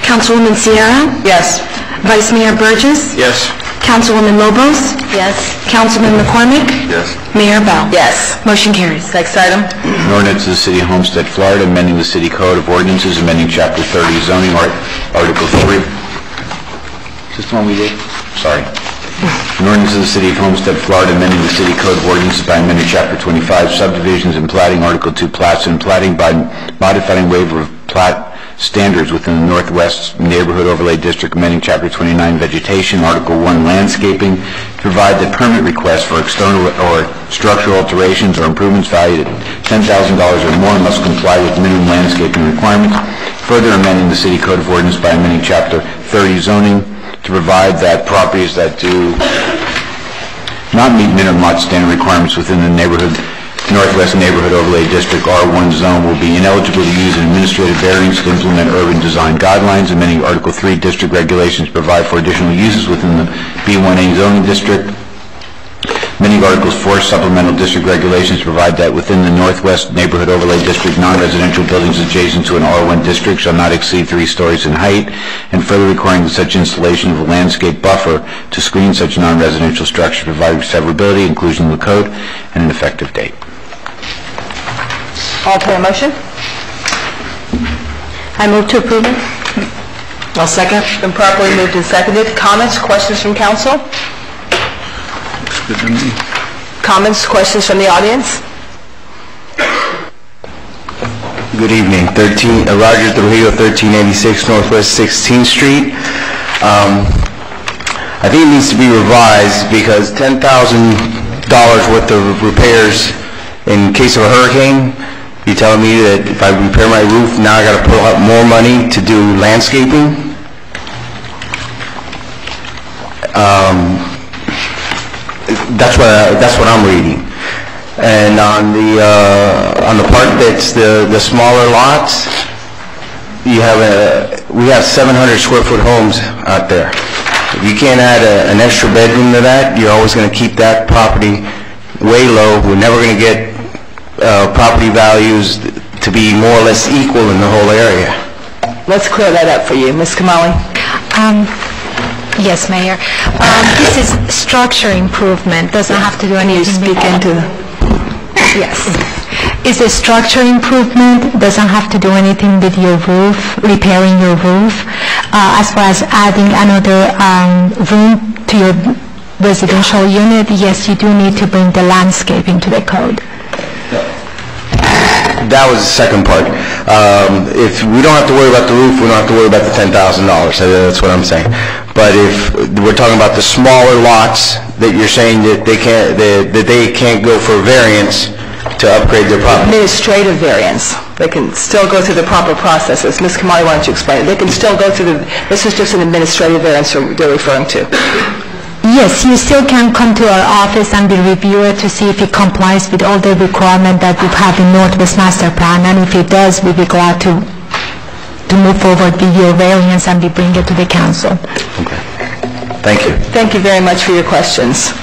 Councilwoman Sierra? Yes. Vice Mayor Burgess? Yes. Councilwoman Lobos? Yes. Councilman McCormick? Yes. Mayor Bell? Yes. Motion carries. Next item. An ordinance of the City of Homestead, Florida, amending the City Code of Ordinances, amending Chapter 30 zoning, Article 3. Is this the one we did? Sorry. An ordinance of the City of Homestead, Florida, amending the City Code of Ordinances by amending Chapter 25 subdivisions and platting, Article 2 plats and platting by modifying waiver of plat standards within the Northwest Neighborhood Overlay District, amending Chapter 29 vegetation, Article 1 landscaping, to provide that permit requests for external or structural alterations or improvements valued at $10,000 or more must comply with minimum landscaping requirements. Further amending the City Code of Ordinance by amending Chapter 30 zoning to provide that properties that do not meet minimum lot standard requirements within the Northwest Neighborhood Overlay District R1 zone will be ineligible to use an administrative variance to implement urban design guidelines, amending Article 3 district regulations to provide for additional uses within the B1A zoning district. Amending Articles 4 Supplemental District Regulations to provide that within the Northwest Neighborhood Overlay District, non-residential buildings adjacent to an R1 district shall not exceed 3 stories in height, and further requiring such installation of a landscape buffer to screen such non-residential structure, providing severability, inclusion in the code, and an effective date. All for a motion? I move to approve it. I'll second. Been properly moved and seconded. Comments, questions from council? Comments, questions from the audience? Good evening. Roger Trujillo, 1386 Northwest 16th Street. I think it needs to be revised because $10,000 worth of repairs in case of a hurricane. You're telling me that if I repair my roof, now I got to pull out more money to do landscaping? That's what I'm reading. And on the part that's the smaller lots, we have 700 square foot homes out there. If you can't add an extra bedroom to that, you're always going to keep that property way low. We're never going to get property values to be more or less equal in the whole area. Let's clear that up for you. Ms. Kamali? Yes, Mayor. This is structure improvement, doesn't have to do anything. Can you speak into the... Yes. It's a structure improvement, doesn't have to do anything with your roof, repairing your roof. As far as adding another room to your residential unit, yes, you do need to bring the landscaping to the code. That was the second part. If we don't have to worry about the roof, we don't have to worry about the $10,000. That's what I'm saying. But if we're talking about the smaller lots that you're saying that they can't go for variance to upgrade their property. Administrative variance. They can still go through the proper processes. Ms. Kamali, why don't you explain it? They can still go through this is just an administrative variance they're referring to. Yes, you still can come to our office and we review it to see if it complies with all the requirements that we have in Northwest Master Plan, and if it does, we'll be glad to move forward with your variance and we bring it to the council. Okay. Thank you. Thank you very much for your questions.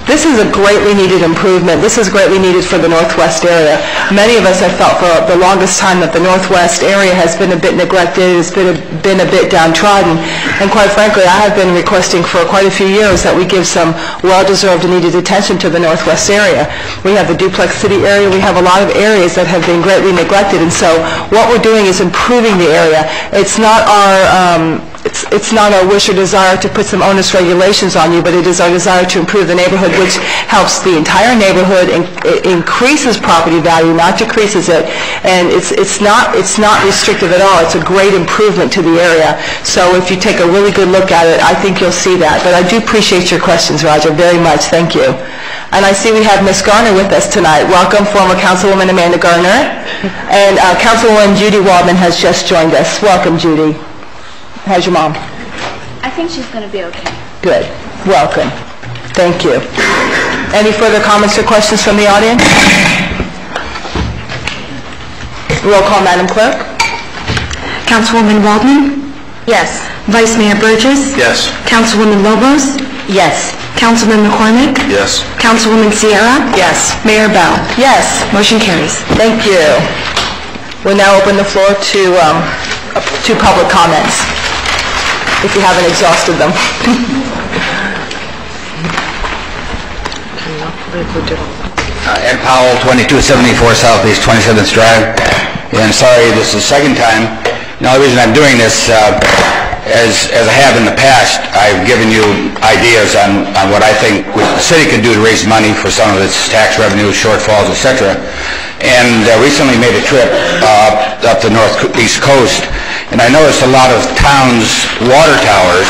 This is a greatly needed improvement. This is greatly needed for the Northwest area. Many of us have felt for the longest time that the Northwest area has been a bit neglected, it's been a bit downtrodden, and quite frankly, I have been requesting for quite a few years that we give some well-deserved and needed attention to the Northwest area. We have the Duplex City area, we have a lot of areas that have been greatly neglected, and so what we're doing is improving the area. It's not our wish or desire to put some onerous regulations on you, but it is our desire to improve the neighborhood, which helps the entire neighborhood and increases property value, not decreases it. And it's not restrictive at all. It's a great improvement to the area. So if you take a really good look at it, I think you'll see that. But I do appreciate your questions, Roger, very much. Thank you. And I see we have Ms. Garner with us tonight. Welcome, former Councilwoman Amanda Garner. And Councilwoman Judy Waldman has just joined us. Welcome, Judy. How's your mom? I think she's going to be okay. Good. Welcome. Thank you. Any further comments or questions from the audience? Roll call, Madam Clerk. Councilwoman Waldman? Yes. Vice Mayor Burgess? Yes. Councilwoman Lobos? Yes. Councilman McCormick? Yes. Councilwoman Sierra? Yes. Mayor Bell? Yes. Motion carries. Thank you. We'll now open the floor to public comments, if you haven't exhausted them. Ed Powell, 2274 Southeast 27th Drive. And sorry, this is the second time. The only reason I'm doing this, as I have in the past, I've given you ideas on what I think the city could do to raise money for some of its tax revenue shortfalls, etc. And recently made a trip up the northeast coast, and I noticed a lot of towns' water towers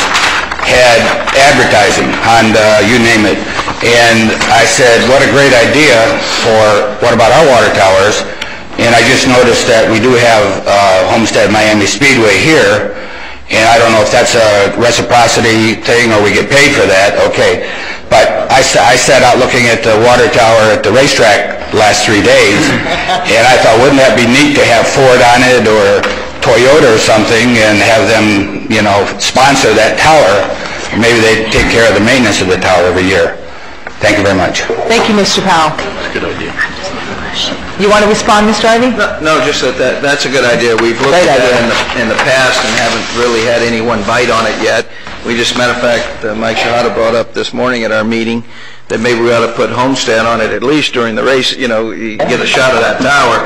had advertising on you name it. And I said, what a great idea for what about our water towers? And I just noticed that we do have Homestead Miami Speedway here, and I don't know if that's a reciprocity thing or we get paid for that, okay. But I sat out looking at the water tower at the racetrack the last 3 days, and I thought, wouldn't that be neat to have Ford on it or Toyota or something and have them, sponsor that tower. Maybe they take care of the maintenance of the tower every year. Thank you very much. Thank you, Mr. Powell. Good idea. You want to respond, Mr. Ivy? No, just that's a good idea. We've looked Great at idea. that in the past and haven't really had anyone bite on it yet. We just, matter of fact, Mike Shahada brought up this morning at our meeting that maybe we ought to put Homestead on it at least during the race. You know, you get a shot of that tower.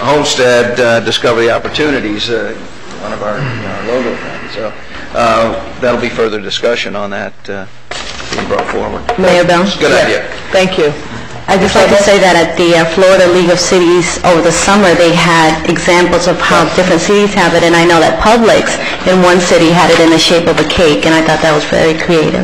Homestead Discovery Opportunities, one of our logo things. So that'll be further discussion on that being brought forward. Mayor Bell? It's a good idea. Thank you. I'd just like to say that at the Florida League of Cities over the summer, they had examples of how different cities have it, and I know that Publix in one city had it in the shape of a cake, and I thought that was very creative.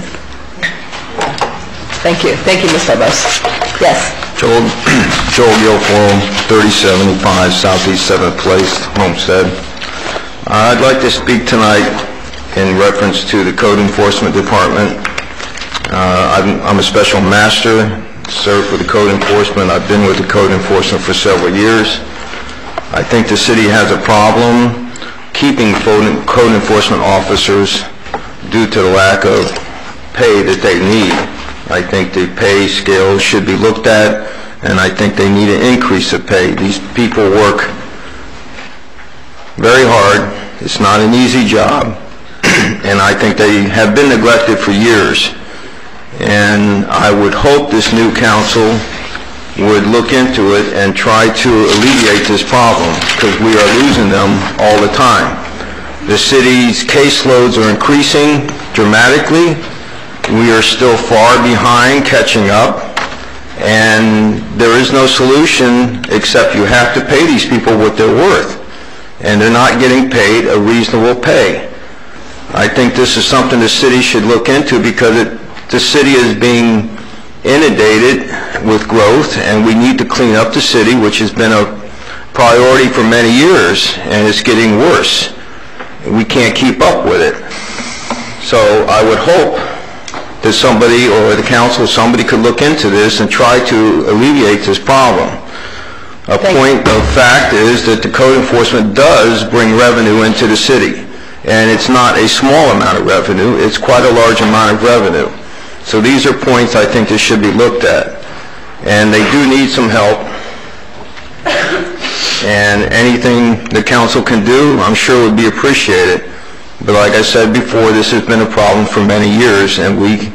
Thank you. Thank you, Ms. Debus. Yes. Joel Guilfoyle, 3075 Southeast 7th Place, Homestead. I'd like to speak tonight in reference to the Code Enforcement Department. I'm a special master, served with the Code Enforcement. I've been with the Code Enforcement for several years. I think the city has a problem keeping Code Enforcement officers due to the lack of pay that they need. I think the pay scale should be looked at, and I think they need an increase of pay. These people work very hard. It's not an easy job, and I think they have been neglected for years. And I would hope this new council would look into it and try to alleviate this problem, because we are losing them all the time. The city's caseloads are increasing dramatically. We are still far behind catching up, and there is no solution except you have to pay these people what they're worth, and they're not getting paid a reasonable pay. I think this is something the city should look into, because the city is being inundated with growth, and we need to clean up the city, which has been a priority for many years, and it's getting worse. We can't keep up with it. So I would hope that somebody, or the council, somebody could look into this and try to alleviate this problem. A point of fact is that the Code Enforcement does bring revenue into the city, and it's not a small amount of revenue, it's quite a large amount of revenue. So these are points I think that should be looked at. And they do need some help. And anything the council can do, I'm sure would be appreciated. But like I said before, this has been a problem for many years, and we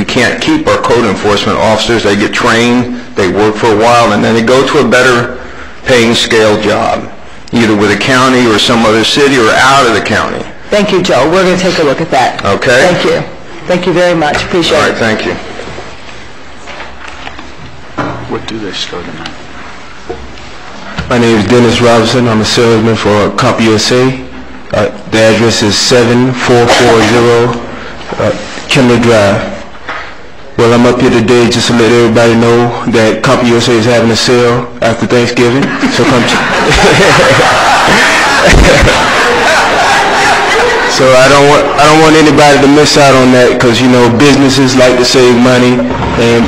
can't keep our Code Enforcement officers. They get trained, they work for a while, and then they go to a better paying scale job, either with the county or some other city or out of the county. Thank you, Joe. We're going to take a look at that. Okay? Thank you. Thank you very much. Appreciate it. All right, thank you. What do they start tonight? My name is Dennis Robinson. I'm a salesman for CompUSA. The address is 7440 Kendall Drive. Well, I'm up here today just to let everybody know that CompUSA is having a sale after Thanksgiving. So come So I don't want anybody to miss out on that, because, you know, businesses like to save money, and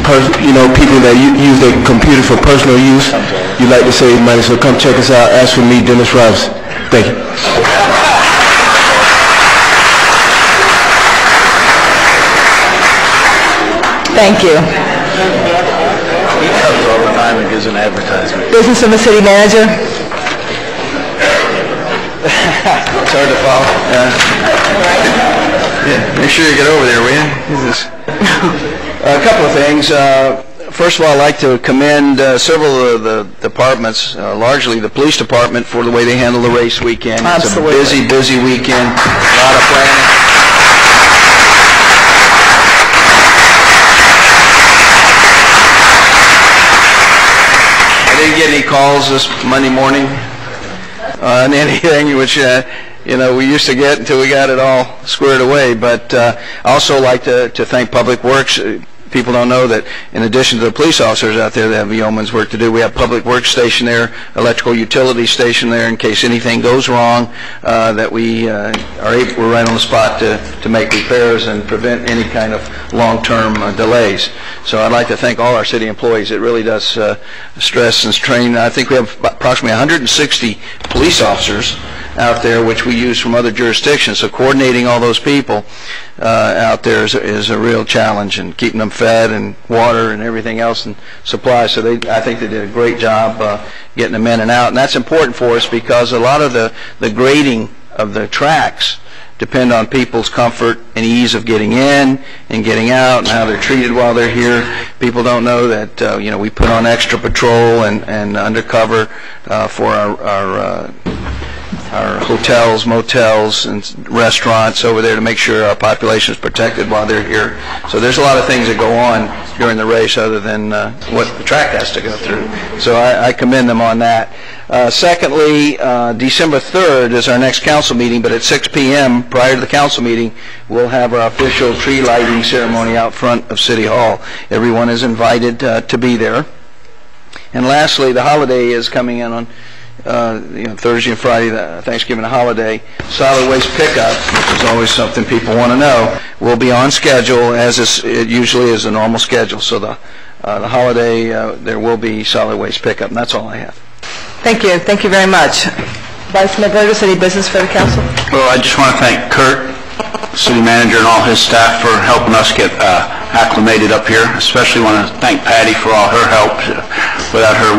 people that use their computer for personal use, you like to save money. So come check us out. Ask for me, Dennis Robinson. Thank you. Thank you. He comes all the time and gives an advertisement. Business from the city manager. It's hard to follow. Yeah, make sure you get over there, will you? A couple of things. First of all, I'd like to commend several of the departments, largely the police department, for the way they handle the race weekend. Absolutely. It's a busy weekend, a lot of planning. I didn't get any calls this Monday morning on anything which we used to get until we got it all squared away. But I also like to thank Public Works. People don't know that in addition to the police officers out there that have yeoman's work to do, we have Public Works station there, electrical utility station there, in case anything goes wrong, that we're right on the spot to make repairs and prevent any kind of long-term delays. So I'd like to thank all our city employees. It really does stress and strain. I think we have approximately 160 police police officers out there, which we use from other jurisdictions. So coordinating all those people out there is a real challenge, and keeping them fed and water and everything else and supplies. So I think they did a great job getting them in and out. And that's important for us because a lot of the grading of the tracks depend on people's comfort and ease of getting in and getting out and how they're treated while they're here. People don't know that we put on extra patrol and undercover for our hotels, motels, and restaurants over there to make sure our population is protected while they're here. So there's a lot of things that go on during the race other than what the track has to go through. So I commend them on that. Secondly, December 3rd is our next council meeting, but at 6 p.m. prior to the council meeting, we'll have our official tree lighting ceremony out front of City Hall. Everyone is invited to be there. And lastly, the holiday is coming in on Thursday and Friday, Thanksgiving holiday. Solid waste pickup, which is always something people want to know, will be on schedule as it usually is a normal schedule. So the holiday, there will be solid waste pickup, and that's all I have. Thank you. Thank you very much. Vice Mayor Burgess, any business for the council? Well, I just want to thank Kurt, city manager, and all his staff for helping us get acclimated up here. Especially want to thank Patty for all her help. Without her,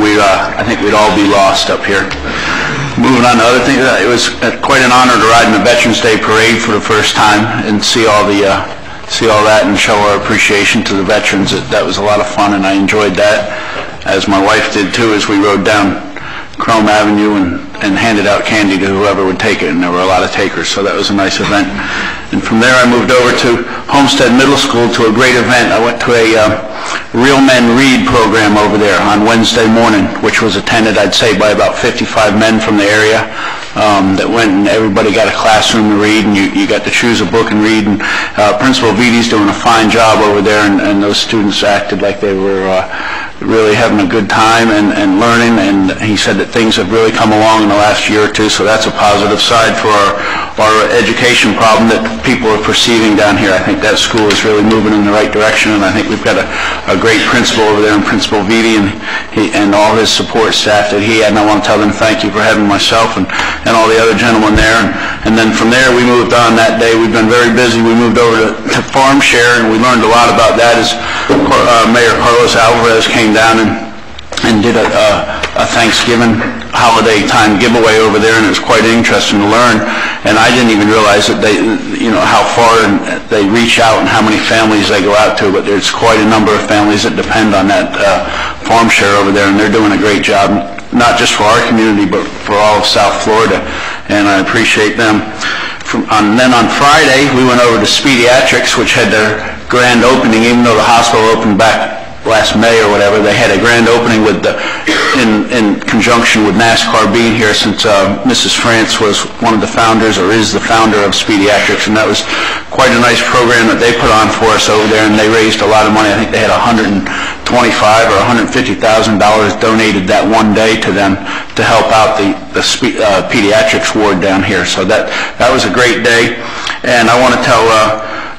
I think we'd all be lost up here. Moving on to other things, it was quite an honor to ride in the Veterans Day Parade for the first time and see all that and show our appreciation to the veterans. That was a lot of fun, and I enjoyed that, as my wife did too, as we rode down Chrome Avenue and handed out candy to whoever would take it, and there were a lot of takers, so that was a nice event. And from there I moved over to Homestead Middle School to a great event. I went to a Real Men Read program over there on Wednesday morning, which was attended, I'd say, by about 55 men from the area that went, and everybody got a classroom to read, and you got to choose a book and read. And Principal Vidi's doing a fine job over there, and those students acted like they were really having a good time and learning, and he said that things have really come along in the last year or two, so that's a positive side for our education problem that people are perceiving down here. I think that school is really moving in the right direction, and I think we've got a great principal over there, and Principal Vidi and all his support staff that he had, and I want to tell them thank you for having myself and all the other gentlemen there. And then from there we moved on that day. We've been very busy. We moved over to Farm Share, and we learned a lot about that as Mayor Carlos Alvarez came down and did a Thanksgiving holiday time giveaway over there, and it was quite interesting to learn. And I didn't even realize that they, how far they reach out and how many families they go out to, but there's quite a number of families that depend on that Farm Share over there, and they're doing a great job, not just for our community, but for all of South Florida, and I appreciate them. And then on Friday, we went over to Pediatrics, which had their grand opening, even though the hospital opened back last May or whatever. They had a grand opening with in conjunction with NASCAR being here, since Mrs. France was one of the founders, or is the founder of Pediatrics, and that was quite a nice program that they put on for us over there, and they raised a lot of money. I think they had $125,000 or $150,000 donated that one day to them to help out the pediatrics ward down here. So that was a great day, and I want to tell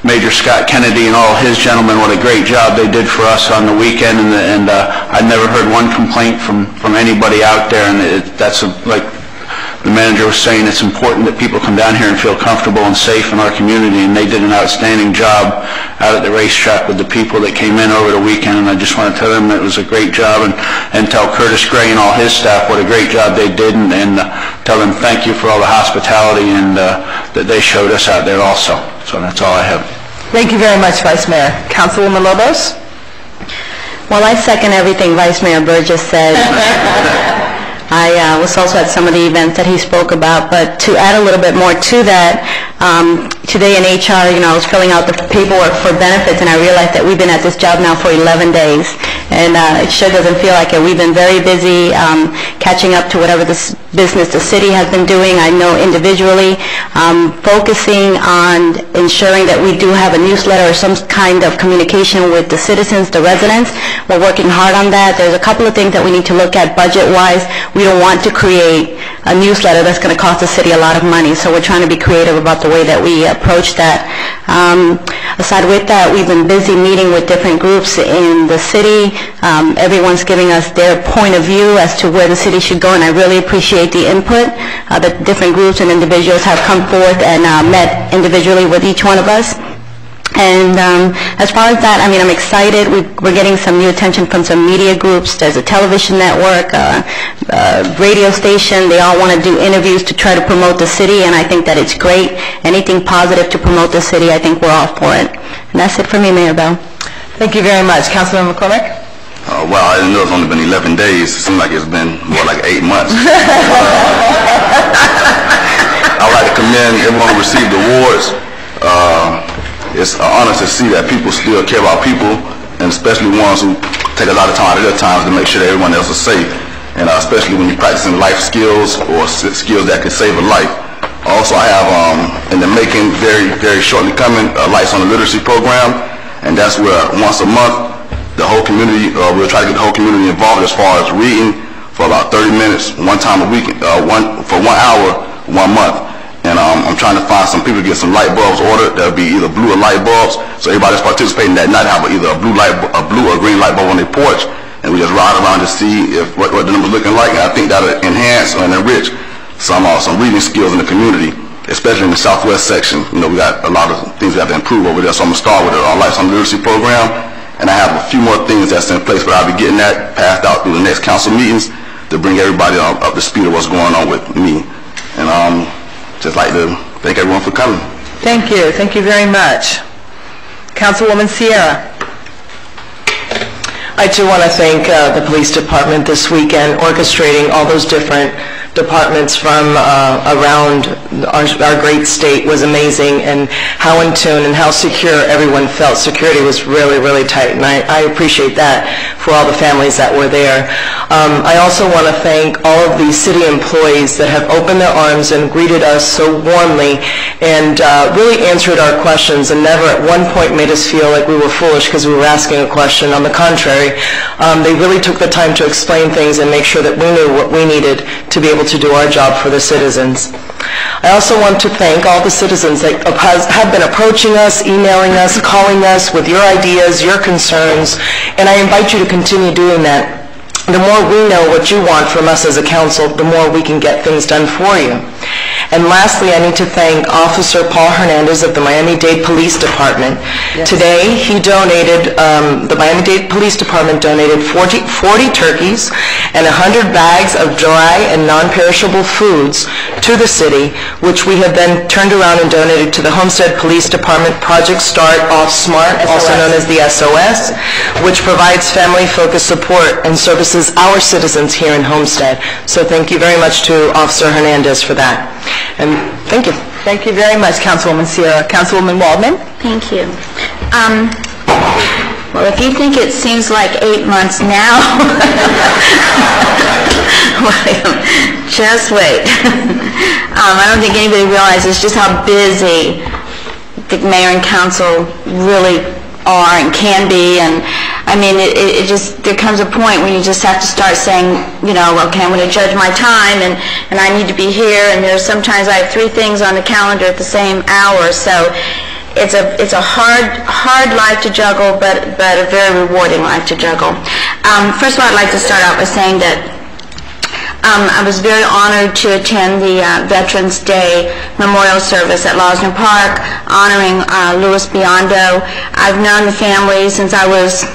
Major Scott Kennedy and all his gentlemen what a great job they did for us on the weekend, and I've never heard one complaint from anybody out there, and like the manager was saying, it's important that people come down here and feel comfortable and safe in our community, and they did an outstanding job out at the racetrack with the people that came in over the weekend, and I just want to tell them that it was a great job, and tell Curtis Gray and all his staff what a great job they did, and tell them thank you for all the hospitality and that they showed us out there also. So that's all I have. Thank you very much, Vice Mayor. Councilwoman Lobos? Well, I second everything Vice Mayor Burgess said. I was also at some of the events that he spoke about, but to add a little bit more to that, today in HR, I was filling out the paperwork for benefits, and I realized that we've been at this job now for 11 days, and it sure doesn't feel like it. We've been very busy catching up to whatever this business the city has been doing. I know individually, focusing on ensuring that we do have a newsletter or some kind of communication with the citizens, the residents. We're working hard on that. There's a couple of things that we need to look at budget-wise. We don't want to create a newsletter that's going to cost the city a lot of money. So we're trying to be creative about the way that we approach that. Aside with that, we've been busy meeting with different groups in the city. Everyone's giving us their point of view as to where the city should go, and I really appreciate the input that different groups and individuals have come forth and met individually with each one of us. And as far as that, I mean, I'm excited. We're getting some new attention from some media groups. There's a television network, radio station. They all want to do interviews to try to promote the city, and I think that it's great. Anything positive to promote the city, I think we're all for it. And that's it for me, Mayor Bell. Thank you very much. Councilman McCormick? Well, I didn't know it's only been 11 days. It seems like it's been more like 8 months. I would like to commend everyone who received awards. It's an honor to see that people still care about people, and especially ones who take a lot of time out of their times to make sure that everyone else is safe, and especially when you're practicing life skills or skills that can save a life. Also, I have, in the making, very, very shortly coming, Lights on the Literacy program, and that's where once a month, the whole community, we'll try to get the whole community involved as far as reading for about 30 minutes, one time a week, for 1 hour, 1 month. And I'm trying to find some people to get some light bulbs ordered. That'll be either blue or light bulbs. So everybody that's participating that night have either a blue or green light bulb on their porch, and we just ride around to see if what the number's looking like. And I think that'll enhance and enrich some reading skills in the community, especially in the southwest section. You know, we got a lot of things we have to improve over there. So I'm gonna start with our Lights on the Literacy program, and I have a few more things that's in place, but I'll be getting that passed out through the next council meetings to bring everybody up to speed of what's going on with me. And just like to thank everyone for coming. Thank you. Thank you very much. Councilwoman Sierra. I too want to thank the police department this weekend, orchestrating all those different departments from around our great state was amazing, and how in tune and how secure everyone felt. Security was really, really tight, and I appreciate that for all the families that were there. I also want to thank all of the city employees that have opened their arms and greeted us so warmly and really answered our questions, and never at one point made us feel like we were foolish because we were asking a question. On the contrary, they really took the time to explain things and make sure that we knew what we needed to be able to do our job for the citizens. I also want to thank all the citizens that have been approaching us, emailing us, calling us with your ideas, your concerns, and I invite you to continue doing that. The more we know what you want from us as a council, the more we can get things done for you. And lastly, I need to thank Officer Paul Hernandez of the Miami-Dade Police Department. Yes. Today, he donated, the Miami-Dade Police Department donated 40 turkeys and 100 bags of dry and non-perishable foods to the city, which we have then turned around and donated to the Homestead Police Department Project Start Off Smart, also known as the SOS, which provides family-focused support and services our citizens here in Homestead. So thank you very much to Officer Hernandez for that. And thank you. Thank you very much, Councilwoman Sierra. Councilwoman Waldman? Thank you. Well, if you think it seems like 8 months now, just wait. I don't think anybody realizes just how busy the mayor and council really are and can be, and I mean, it just, there comes a point when you just have to start saying, you know, okay, I'm going to judge my time, and I need to be here, and there's sometimes I have 3 things on the calendar at the same hour, so it's a hard life to juggle, but a very rewarding life to juggle. First of all, I'd like to start out by saying that I was very honored to attend the Veterans Day Memorial Service at Losner Park, honoring Louis Biondo. I've known the family since I was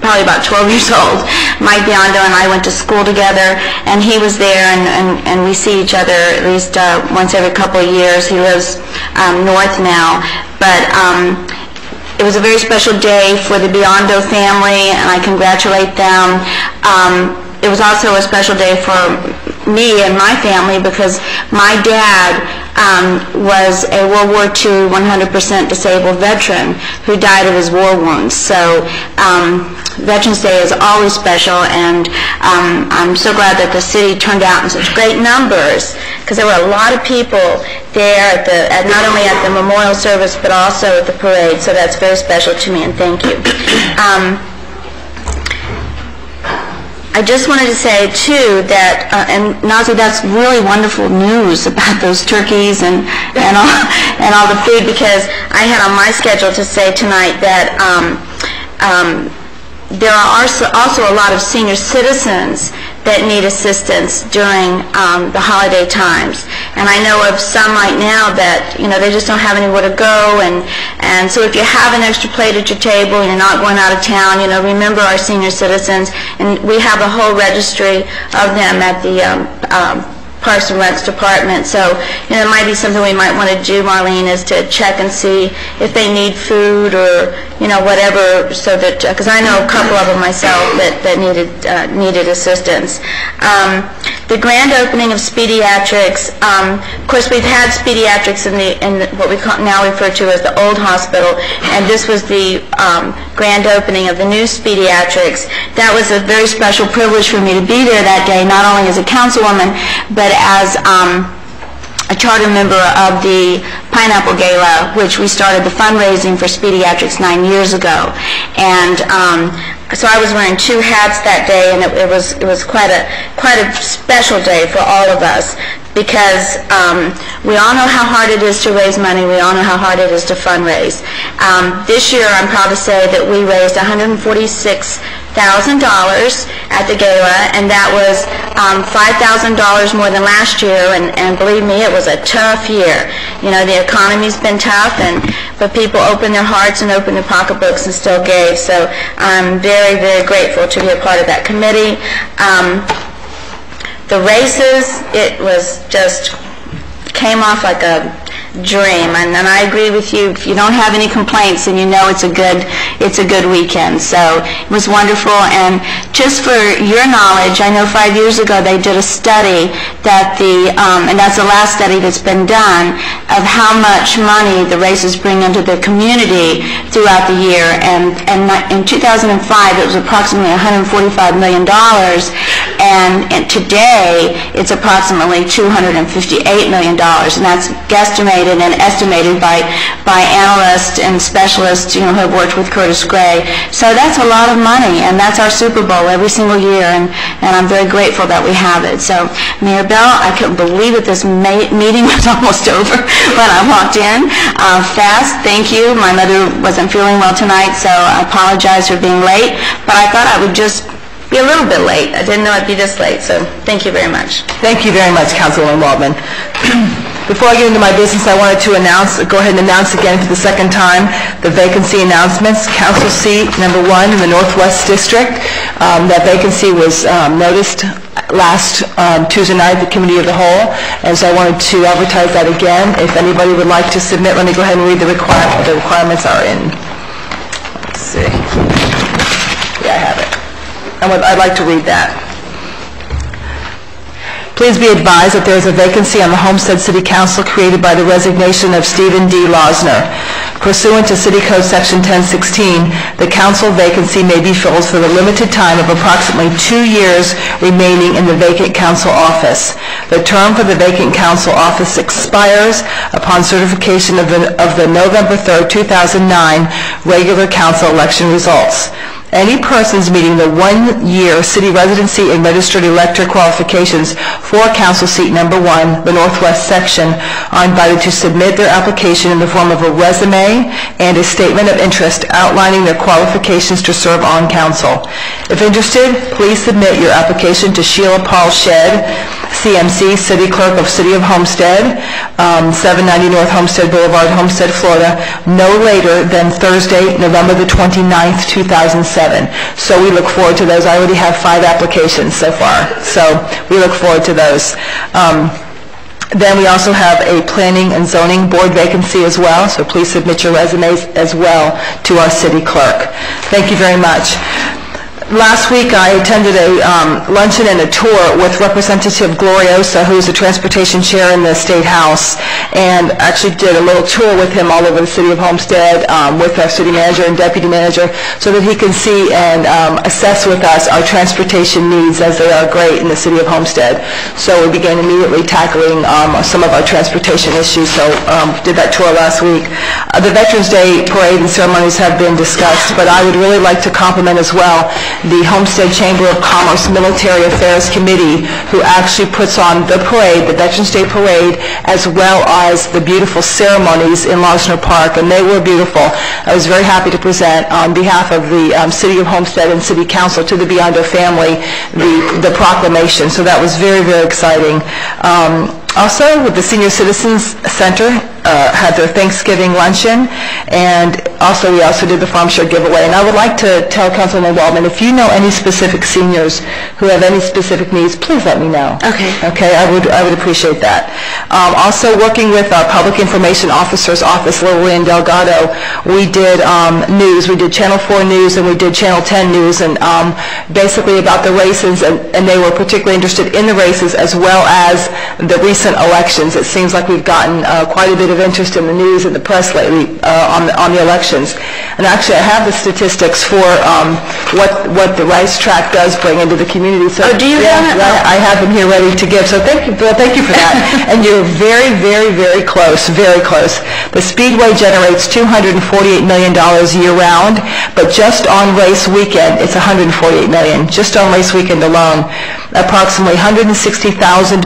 probably about 12 years old. Mike Biondo and I went to school together, and he was there, and we see each other at least once every couple of years. He lives north now, but it was a very special day for the Biondo family, and I congratulate them. It was also a special day for me and my family because my dad was a World War II 100% disabled veteran who died of his war wounds. So Veterans Day is always special, and I'm so glad that the city turned out in such great numbers, because there were a lot of people there at not only at the memorial service but also at the parade. So that's very special to me, and thank you. I just wanted to say, too, that, and Nazi, that's really wonderful news about those turkeys and all the food, because I had on my schedule to say tonight that there are also a lot of senior citizens that need assistance during the holiday times. And I know of some right now that, they just don't have anywhere to go. And so if you have an extra plate at your table and you're not going out of town, remember our senior citizens. And we have a whole registry of them at the Parks and Recs Department. So, it might be something we might want to do, Marlene, is to check and see if they need food or, whatever, so that, because I know a couple of them myself that needed assistance. The grand opening of Speediatrics, of course, we've had Speediatrics in what we now refer to as the old hospital, and this was the grand opening of the new Speediatrics. That was a very special privilege for me to be there that day, not only as a councilwoman, but as a charter member of the Pineapple Gala, which we started the fundraising for Speediatrics 9 years ago. And so I was wearing 2 hats that day, and it was quite a special day for all of us, because we all know how hard it is to raise money. We all know how hard it is to fundraise. This year, I'm proud to say that we raised $146,000 at the gala, and that was $5,000 more than last year, and believe me, it was a tough year. The economy's been tough, but people opened their hearts and opened their pocketbooks and still gave, so I'm very, very grateful to be a part of that committee. The races, it was just, came off like a dream, and I agree with you. If you don't have any complaints, then it's a good weekend. So it was wonderful. And just for your knowledge, I know 5 years ago they did a study that and that's the last study that's been done, of how much money the races bring into the community throughout the year. And in 2005, it was approximately $145 million, and today it's approximately $258 million, and that's guesstimated and estimated by analysts and specialists, who have worked with Curtis Gray. So that's a lot of money, and that's our Super Bowl every single year, and I'm very grateful that we have it. So, Mayor Bell, I couldn't believe that this meeting was almost over when I walked in. Fast, thank you. My mother wasn't feeling well tonight, so I apologize for being late, but I thought I would just be a little bit late. I didn't know I'd be this late, so thank you very much. Thank you very much, Councilwoman Waldman. Before I get into my business, I wanted to go ahead and announce again for the second time the vacancy announcements. Council seat number 1 in the Northwest District. That vacancy was noticed last Tuesday night at the Committee of the Whole, and so I wanted to advertise that again. If anybody would like to submit, let me go ahead and read the requirements are in. Let's see. Yeah, I have it. I'd like to read that. Please be advised that there is a vacancy on the Homestead City Council created by the resignation of Stephen D. Losner. Pursuant to City Code Section 1016, the council vacancy may be filled for the limited time of approximately 2 years remaining in the vacant council office. The term for the vacant council office expires upon certification of the November 3rd, 2009 regular council election results. Any persons meeting the 1-year city residency and registered elector qualifications for council seat number 1, the Northwest section, are invited to submit their application in the form of a resume and a statement of interest outlining their qualifications to serve on council. If interested, please submit your application to Sheila Paul Shedd, CMC, City Clerk of City of Homestead, 790 North Homestead Boulevard, Homestead, Florida, no later than Thursday, November the 29th, 2007. So we look forward to those. I already have 5 applications so far, so we look forward to those. Then we also have a planning and zoning board vacancy as well, so please submit your resumes as well to our city clerk. Thank you very much. Last week I attended a luncheon and a tour with Representative Gloriosa, who's the transportation chair in the State House, and actually did a little tour with him all over the city of Homestead with our city manager and deputy manager, so that he can see and assess with us our transportation needs, as they are great in the city of Homestead. So we began immediately tackling some of our transportation issues, so did that tour last week. The Veterans Day parade and ceremonies have been discussed, but I would really like to compliment as well the Homestead Chamber of Commerce Military Affairs Committee, who actually puts on the parade, the Veterans Day Parade, as well as the beautiful ceremonies in Larsener Park, and they were beautiful. I was very happy to present on behalf of the City of Homestead and City Council to the Biondo family the proclamation, so that was very, very exciting. Also, with the Senior Citizens Center, had their Thanksgiving luncheon, and we also did the farm shirt giveaway. And I would like to tell Councilman Waldman, if you know any specific seniors who have any specific needs, please let me know. Okay. Okay, I would appreciate that. Also, working with our Public Information Officer's Office, Lillian Delgado, we did news. We did Channel 4 News and we did Channel 10 News, and basically about the races, and they were particularly interested in the races as well as the recent elections. It seems like we've gotten quite a bit of interest in the news and the press lately on the elections. And actually, I have the statistics for what the racetrack does bring into the community. So, do you have it? I have them here ready to give. So thank you for that. And you're very, very, very close, very close. The Speedway generates $248 million year-round, but just on race weekend, it's $148 million. Just on race weekend alone, approximately 160,000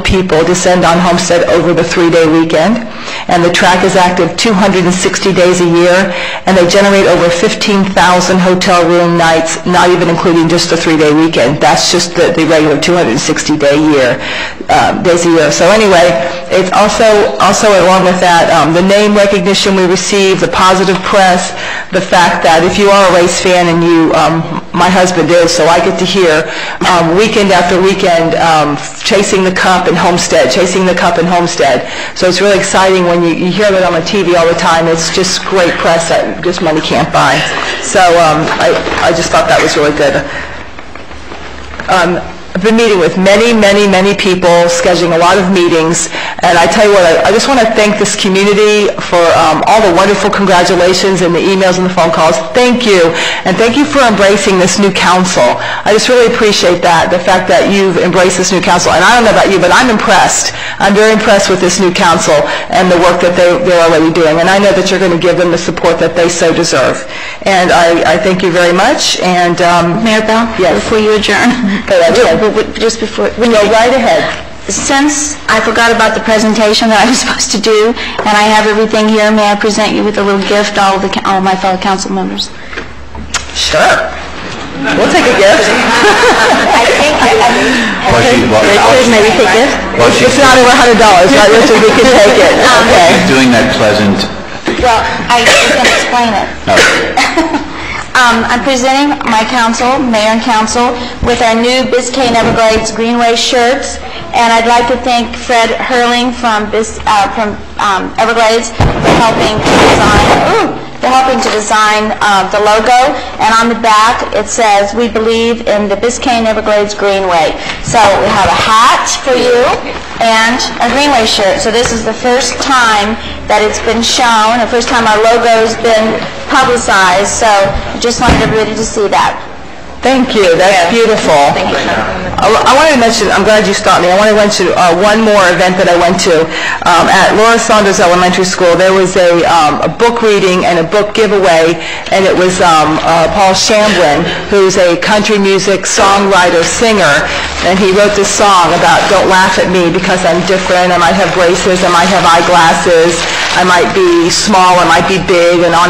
people descend on Homestead over the 3-day weekend, and the track is active 260 days a year, and they generate over 15,000 hotel room nights, not even including just the 3-day weekend. That's just the regular 260-day days a year. So anyway, it's also along with that, the name recognition we receive, the positive press, the fact that if you are a race fan, and my husband is, so I get to hear weekend after weekend, chasing the cup in Homestead. So it's really exciting when you hear that on the TV all the time. It's just great press that just money can't buy. So I just thought that was really good. I've been meeting with many, many, many people, scheduling a lot of meetings, and I tell you what, I just want to thank this community for all the wonderful congratulations and the emails and the phone calls. Thank you, and thank you for embracing this new council. I just really appreciate that, the fact that you've embraced this new council. And I don't know about you, but I'm impressed. I'm very impressed with this new council and the work that they're already doing, and I know that you're going to give them the support that they so deserve. And I thank you very much. And Mayor Bell, yes. Before you adjourn, just before, go right ahead. Since I forgot about the presentation that I was supposed to do, and I have everything here, may I present you with a little gift, all of my fellow council members? Sure. We'll take a gift. I think maybe take it. It's not over $100, right, Richard? We can take it. Okay. Doing that pleasant. Well, I can explain it. I'm presenting my council, mayor and council, with our new Biscayne Everglades Greenway shirts, and I'd like to thank Fred Hurling from Everglades for helping to design the logo. And on the back it says, "We believe in the Biscayne Everglades Greenway." So we have a hat for you and a Greenway shirt. So this is the first time that it's been shown, the first time our logo's been publicized. So I just wanted everybody to see that. Thank you. That's beautiful. Thank you. I wanted to mention, I'm glad you stopped me, I want to mention one more event that I went to. At Laura Saunders Elementary School, there was a book reading and a book giveaway, and it was Paul Shamblin, who's a country music songwriter, singer, and he wrote this song about "Don't laugh at me because I'm different, I might have braces, I might have eyeglasses, I might be small, I might be big," and on.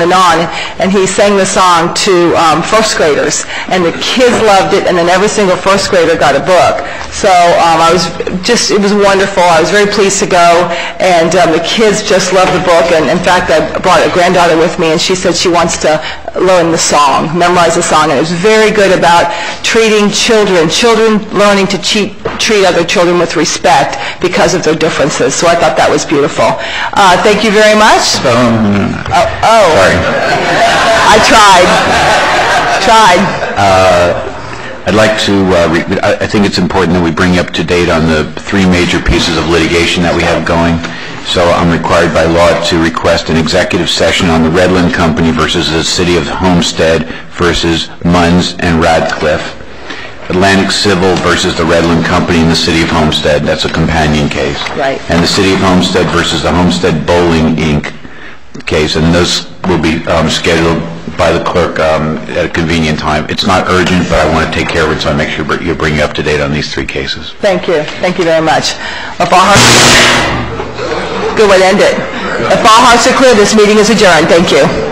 And he sang the song to first graders, and the kids loved it, and then every single first grader got a book. So it was wonderful. I was very pleased to go, and the kids just loved the book. And in fact, I brought a granddaughter with me, and she said she wants to learn the song, memorize the song. And it was very good about treating children learning to treat other children with respect because of their differences. So I thought that was beautiful. Thank you very much. Sorry. I tried. I'd like to, I think it's important that we bring you up to date on the 3 major pieces of litigation that we have going. So I'm required by law to request an executive session on the Redland Company versus the City of Homestead versus Munns and Radcliffe. Atlantic Civil versus the Redland Company and the City of Homestead. That's a companion case. Right. And the City of Homestead versus the Homestead Bowling Inc. case. And those will be scheduled by the clerk at a convenient time. It's not urgent, but I want to take care of it, so I make sure you bring you up to date on these 3 cases. Thank you. Thank you very much. If all hearts... Good way to end it. If all hearts are clear, this meeting is adjourned. Thank you.